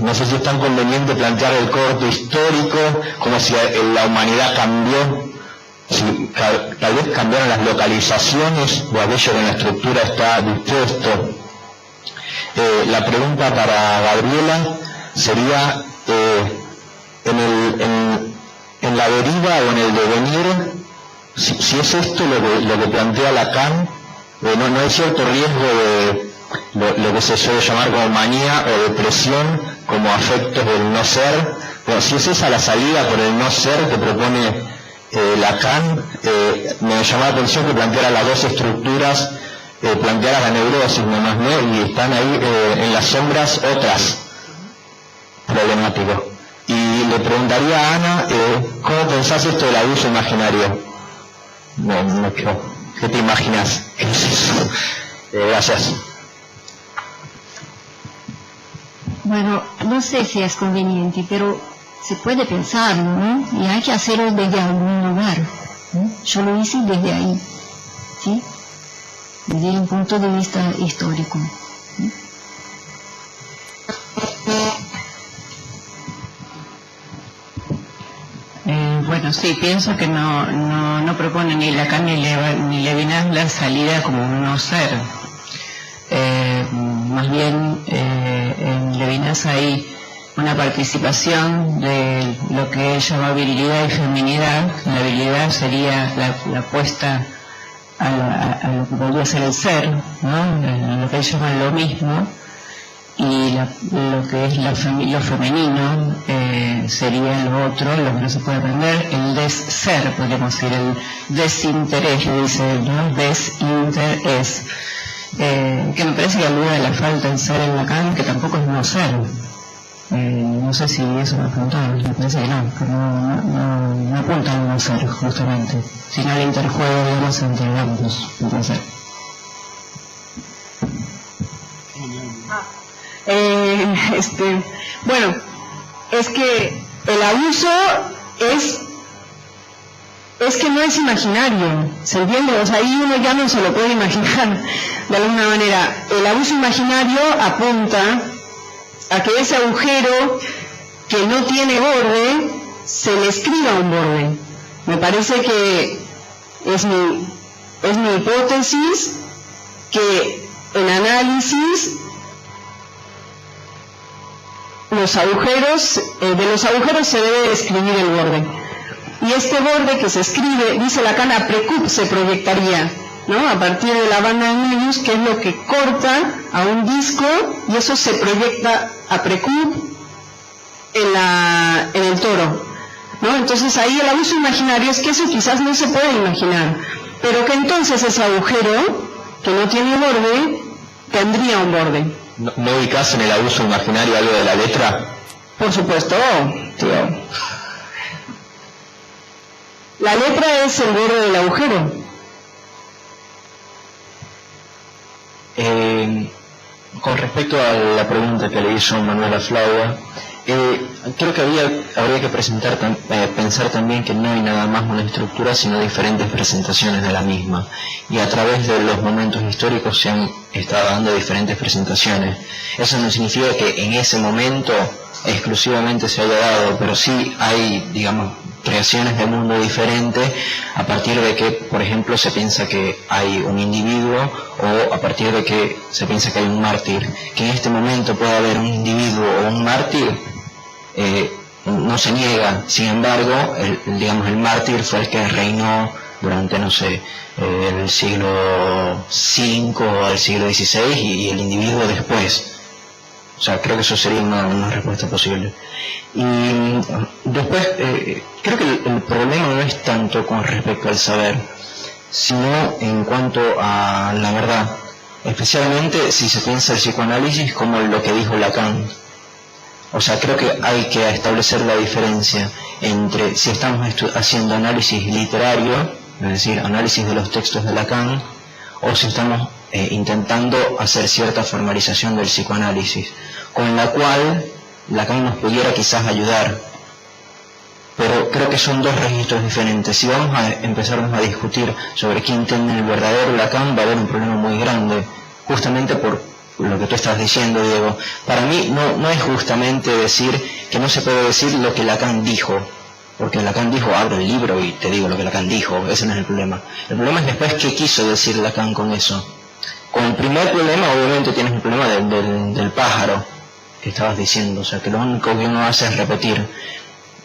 No sé si es tan conveniente plantear el corte histórico como si la humanidad cambió, si tal vez cambiaron las localizaciones o aquello que en la estructura está dispuesto. La pregunta para Gabriela sería, en la deriva o en el devenir, si es esto lo que plantea Lacan, no hay cierto riesgo de lo que se suele llamar como manía o depresión, como afectos del no ser. Bueno, si es esa la salida por el no ser que propone Lacan, me llamó la atención que planteara las dos estructuras, planteara la neurosis nomás, ¿no? Y están ahí en las sombras otras problemáticas. Y le preguntaría a Ana, ¿cómo pensás esto del abuso imaginario? No creo. ¿Qué te imaginas? ¿Qué es eso? Gracias. Bueno, no sé si es conveniente, pero se puede pensarlo, ¿no? Y hay que hacerlo desde algún lugar, ¿no? Yo lo hice desde ahí, ¿sí? Desde un punto de vista histórico, ¿sí? Bueno, sí, pienso que no propone ni Lacan ni Levinas la salida como un no ser. Más bien en Levinas hay una participación de lo que él llama virilidad y feminidad. La virilidad sería la apuesta a lo que podría ser el ser, ¿no? Lo que él llama lo mismo, y lo que es lo femenino sería lo otro, lo que no se puede aprender, el des-ser, podríamos decir, el desinterés, dice, ¿no? Desinterés. Que me parece que alude a la falta de ser en Lacan, que tampoco es no ser. No sé si eso me preguntaron, me parece que no apunta a no ser, justamente, sino al interjuego, digamos, entre ambos, me parece. Bueno, es que el abuso es es que no es imaginario, ¿se entiende? O sea, ahí uno ya no se lo puede imaginar de alguna manera. El abuso imaginario apunta a que ese agujero que no tiene borde, se le escriba un borde. Me parece que es mi hipótesis, que en análisis de los agujeros se debe escribir el borde. Y este borde que se escribe, dice Lacan, a precup se proyectaría, ¿no? A partir de la banda de Möbius, que es lo que corta a un disco, y eso se proyecta a precup en el toro, ¿no? Entonces ahí el abuso imaginario es que eso quizás no se puede imaginar, pero que entonces ese agujero, que no tiene borde, tendría un borde. ¿No ubicás en el abuso imaginario algo de la letra? Por supuesto, tío. La letra es el borde del agujero. Con respecto a la pregunta que le hizo Manuel a Flavia, creo que habría que pensar también que no hay nada más una estructura, sino diferentes presentaciones de la misma. Y a través de los momentos históricos se han estado dando diferentes presentaciones. Eso no significa que en ese momento exclusivamente se haya dado, pero sí hay, digamos, creaciones de mundo diferentes a partir de que, por ejemplo, se piensa que hay un individuo, o a partir de que se piensa que hay un mártir. Que en este momento pueda haber un individuo o un mártir, no se niega. Sin embargo, el mártir fue el que reinó durante, no sé, el siglo V o el siglo XVI, y el individuo después. O sea, creo que eso sería una respuesta posible. Y después, creo que el problema no es tanto con respecto al saber, sino en cuanto a la verdad. Especialmente si se piensa el psicoanálisis como lo que dijo Lacan. O sea, creo que hay que establecer la diferencia entre si estamos haciendo análisis literario, es decir, análisis de los textos de Lacan, o si estamos intentando hacer cierta formalización del psicoanálisis, con la cual Lacan nos pudiera quizás ayudar. Pero creo que son dos registros diferentes. Si vamos a empezarnos a discutir sobre quién entiende el verdadero Lacan, va a haber un problema muy grande, justamente por lo que tú estás diciendo, Diego. Para mí no es justamente decir que no se puede decir lo que Lacan dijo, porque Lacan dijo, abro el libro y te digo lo que Lacan dijo. Ese no es el problema. El problema es después qué quiso decir Lacan con eso. Con el primer problema, obviamente, tienes el problema del pájaro que estabas diciendo. O sea, que lo único que uno hace es repetir.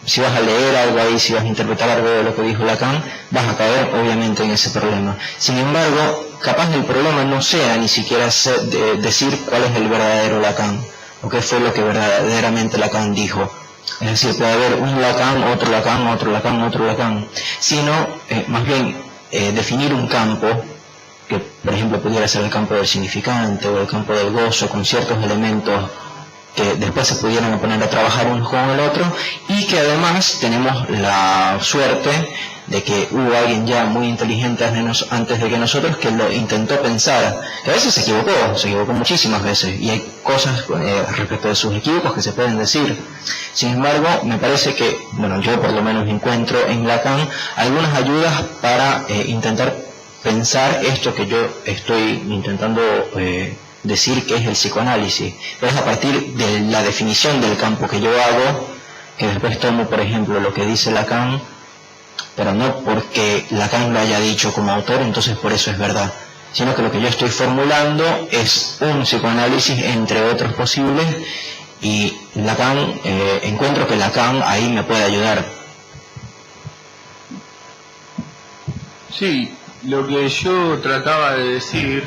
Si vas a leer algo ahí, si vas a interpretar algo de lo que dijo Lacan, vas a caer obviamente en ese problema. Sin embargo, capaz el problema no sea ni siquiera decir cuál es el verdadero Lacan, o qué fue lo que verdaderamente Lacan dijo. Es decir, puede haber un Lacan, otro Lacan, otro Lacan, otro Lacan, sino más bien definir un campo, que por ejemplo pudiera ser el campo del significante o el campo del gozo, con ciertos elementos que después se pudieran poner a trabajar uno con el otro, y que además tenemos la suerte de que hubo alguien ya muy inteligente antes de que nosotros que lo intentó pensar, que a veces se equivocó muchísimas veces, y hay cosas respecto de sus equívocos que se pueden decir. Sin embargo, me parece que, bueno, yo por lo menos encuentro en Lacan algunas ayudas para intentar pensar esto que yo estoy intentando decir que es el psicoanálisis, pero es a partir de la definición del campo que yo hago, que después tomo, por ejemplo, lo que dice Lacan, pero no porque Lacan lo haya dicho como autor, entonces por eso es verdad, sino que lo que yo estoy formulando es un psicoanálisis entre otros posibles, y Lacan, encuentro que Lacan ahí me puede ayudar. Sí, lo que yo trataba de decir,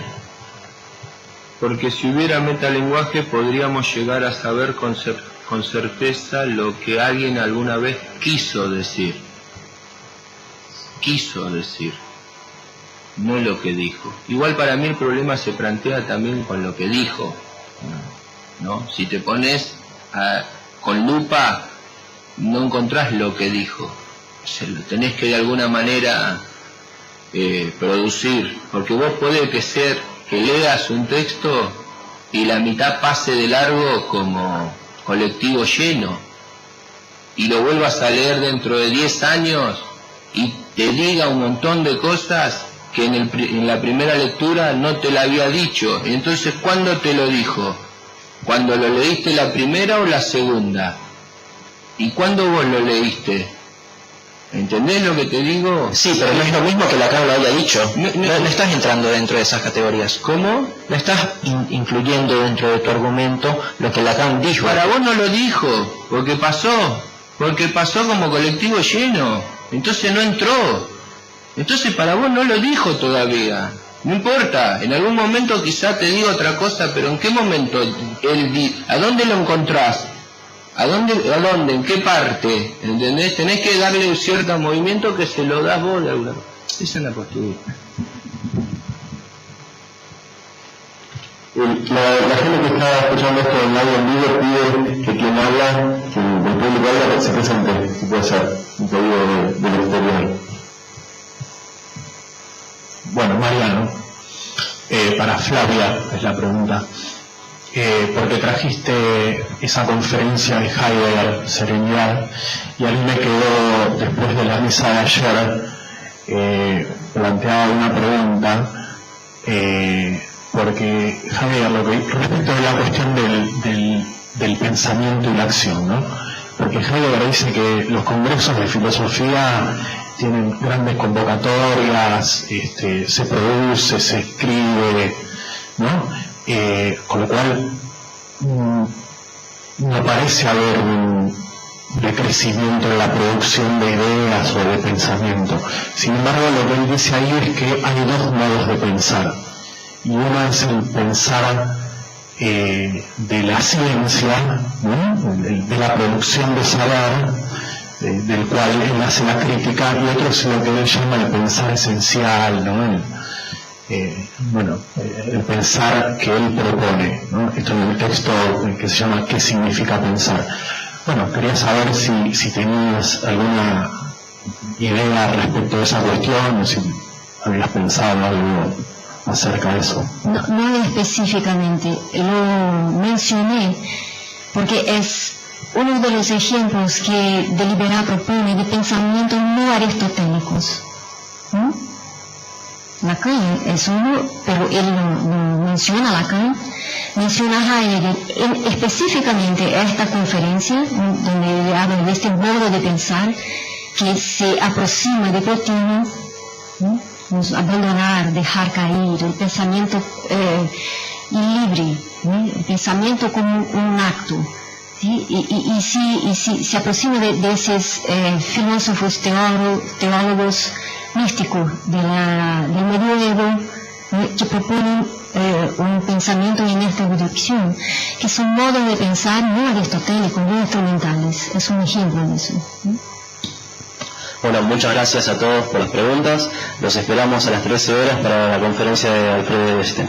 porque si hubiera metalenguaje podríamos llegar a saber con certeza lo que alguien alguna vez quiso decir, no lo que dijo. Igual para mí el problema se plantea también con lo que dijo, ¿no? Si te pones con lupa no encontrás lo que dijo, o sea, lo tenés que de alguna manera producir, porque vos podés que leas un texto y la mitad pase de largo como colectivo lleno, y lo vuelvas a leer dentro de 10 años y te diga un montón de cosas que en la primera lectura no te la había dicho. Entonces, ¿cuándo te lo dijo? ¿Cuando lo leíste la primera o la segunda? ¿Y cuándo vos lo leíste? ¿Entendés lo que te digo? Sí, pero no es lo mismo que Lacan lo haya dicho. No estás entrando dentro de esas categorías. ¿Cómo? No estás incluyendo dentro de tu argumento lo que Lacan dijo. Para vos no lo dijo, porque pasó como colectivo lleno, entonces no entró. Entonces para vos no lo dijo todavía. No importa, en algún momento quizá te diga otra cosa, pero ¿en qué momento? ¿A dónde lo encontrás? ¿A dónde? ¿En qué parte? ¿Entendés? Tenés que darle cierto movimiento que se lo das vos de alguna. Esa es la postura. La gente que está escuchando esto en audio en vivo pide que quien habla, que el público habla, se presente, si puede ser, un pedido del exterior. Bueno, Mariano, para Flavia es la pregunta. Porque trajiste esa conferencia de Heidegger, Serenidad, y a mí me quedó, después de la misa de ayer, planteaba una pregunta, porque Heidegger, respecto de la cuestión del pensamiento y la acción, ¿no? Porque Heidegger dice que los congresos de filosofía tienen grandes convocatorias, se produce, se escribe, ¿no? Con lo cual no parece haber un decrecimiento en la producción de ideas o de pensamiento. Sin embargo, lo que él dice ahí es que hay dos modos de pensar. Y uno es el pensar de la ciencia, ¿no? de la producción de saber, del cual él hace la crítica, y otro es lo que él llama el pensar esencial, ¿no? El pensar que él propone, ¿no? Esto en el texto que se llama ¿Qué significa pensar? Bueno, quería saber si tenías alguna idea respecto de esa cuestión, o si habías pensado algo acerca de eso. No específicamente, lo mencioné porque es uno de los ejemplos que Deliberá propone de pensamientos no aristotélicos. Lacan es uno, pero él no menciona Lacan, menciona Heidegger, específicamente esta conferencia donde habla de este modo de pensar que se aproxima de Plotino, abandonar, dejar caer, el pensamiento libre, el pensamiento como un acto. ¿Sí? Y si se aproxima de esos filósofos teólogos místicos del medioevo, que proponen un pensamiento en esta dirección, que son modos de pensar no aristotélicos, no instrumentales. Es un ejemplo de eso. Bueno, muchas gracias a todos por las preguntas. Los esperamos a las 13 horas para la conferencia de Alfredo Beste.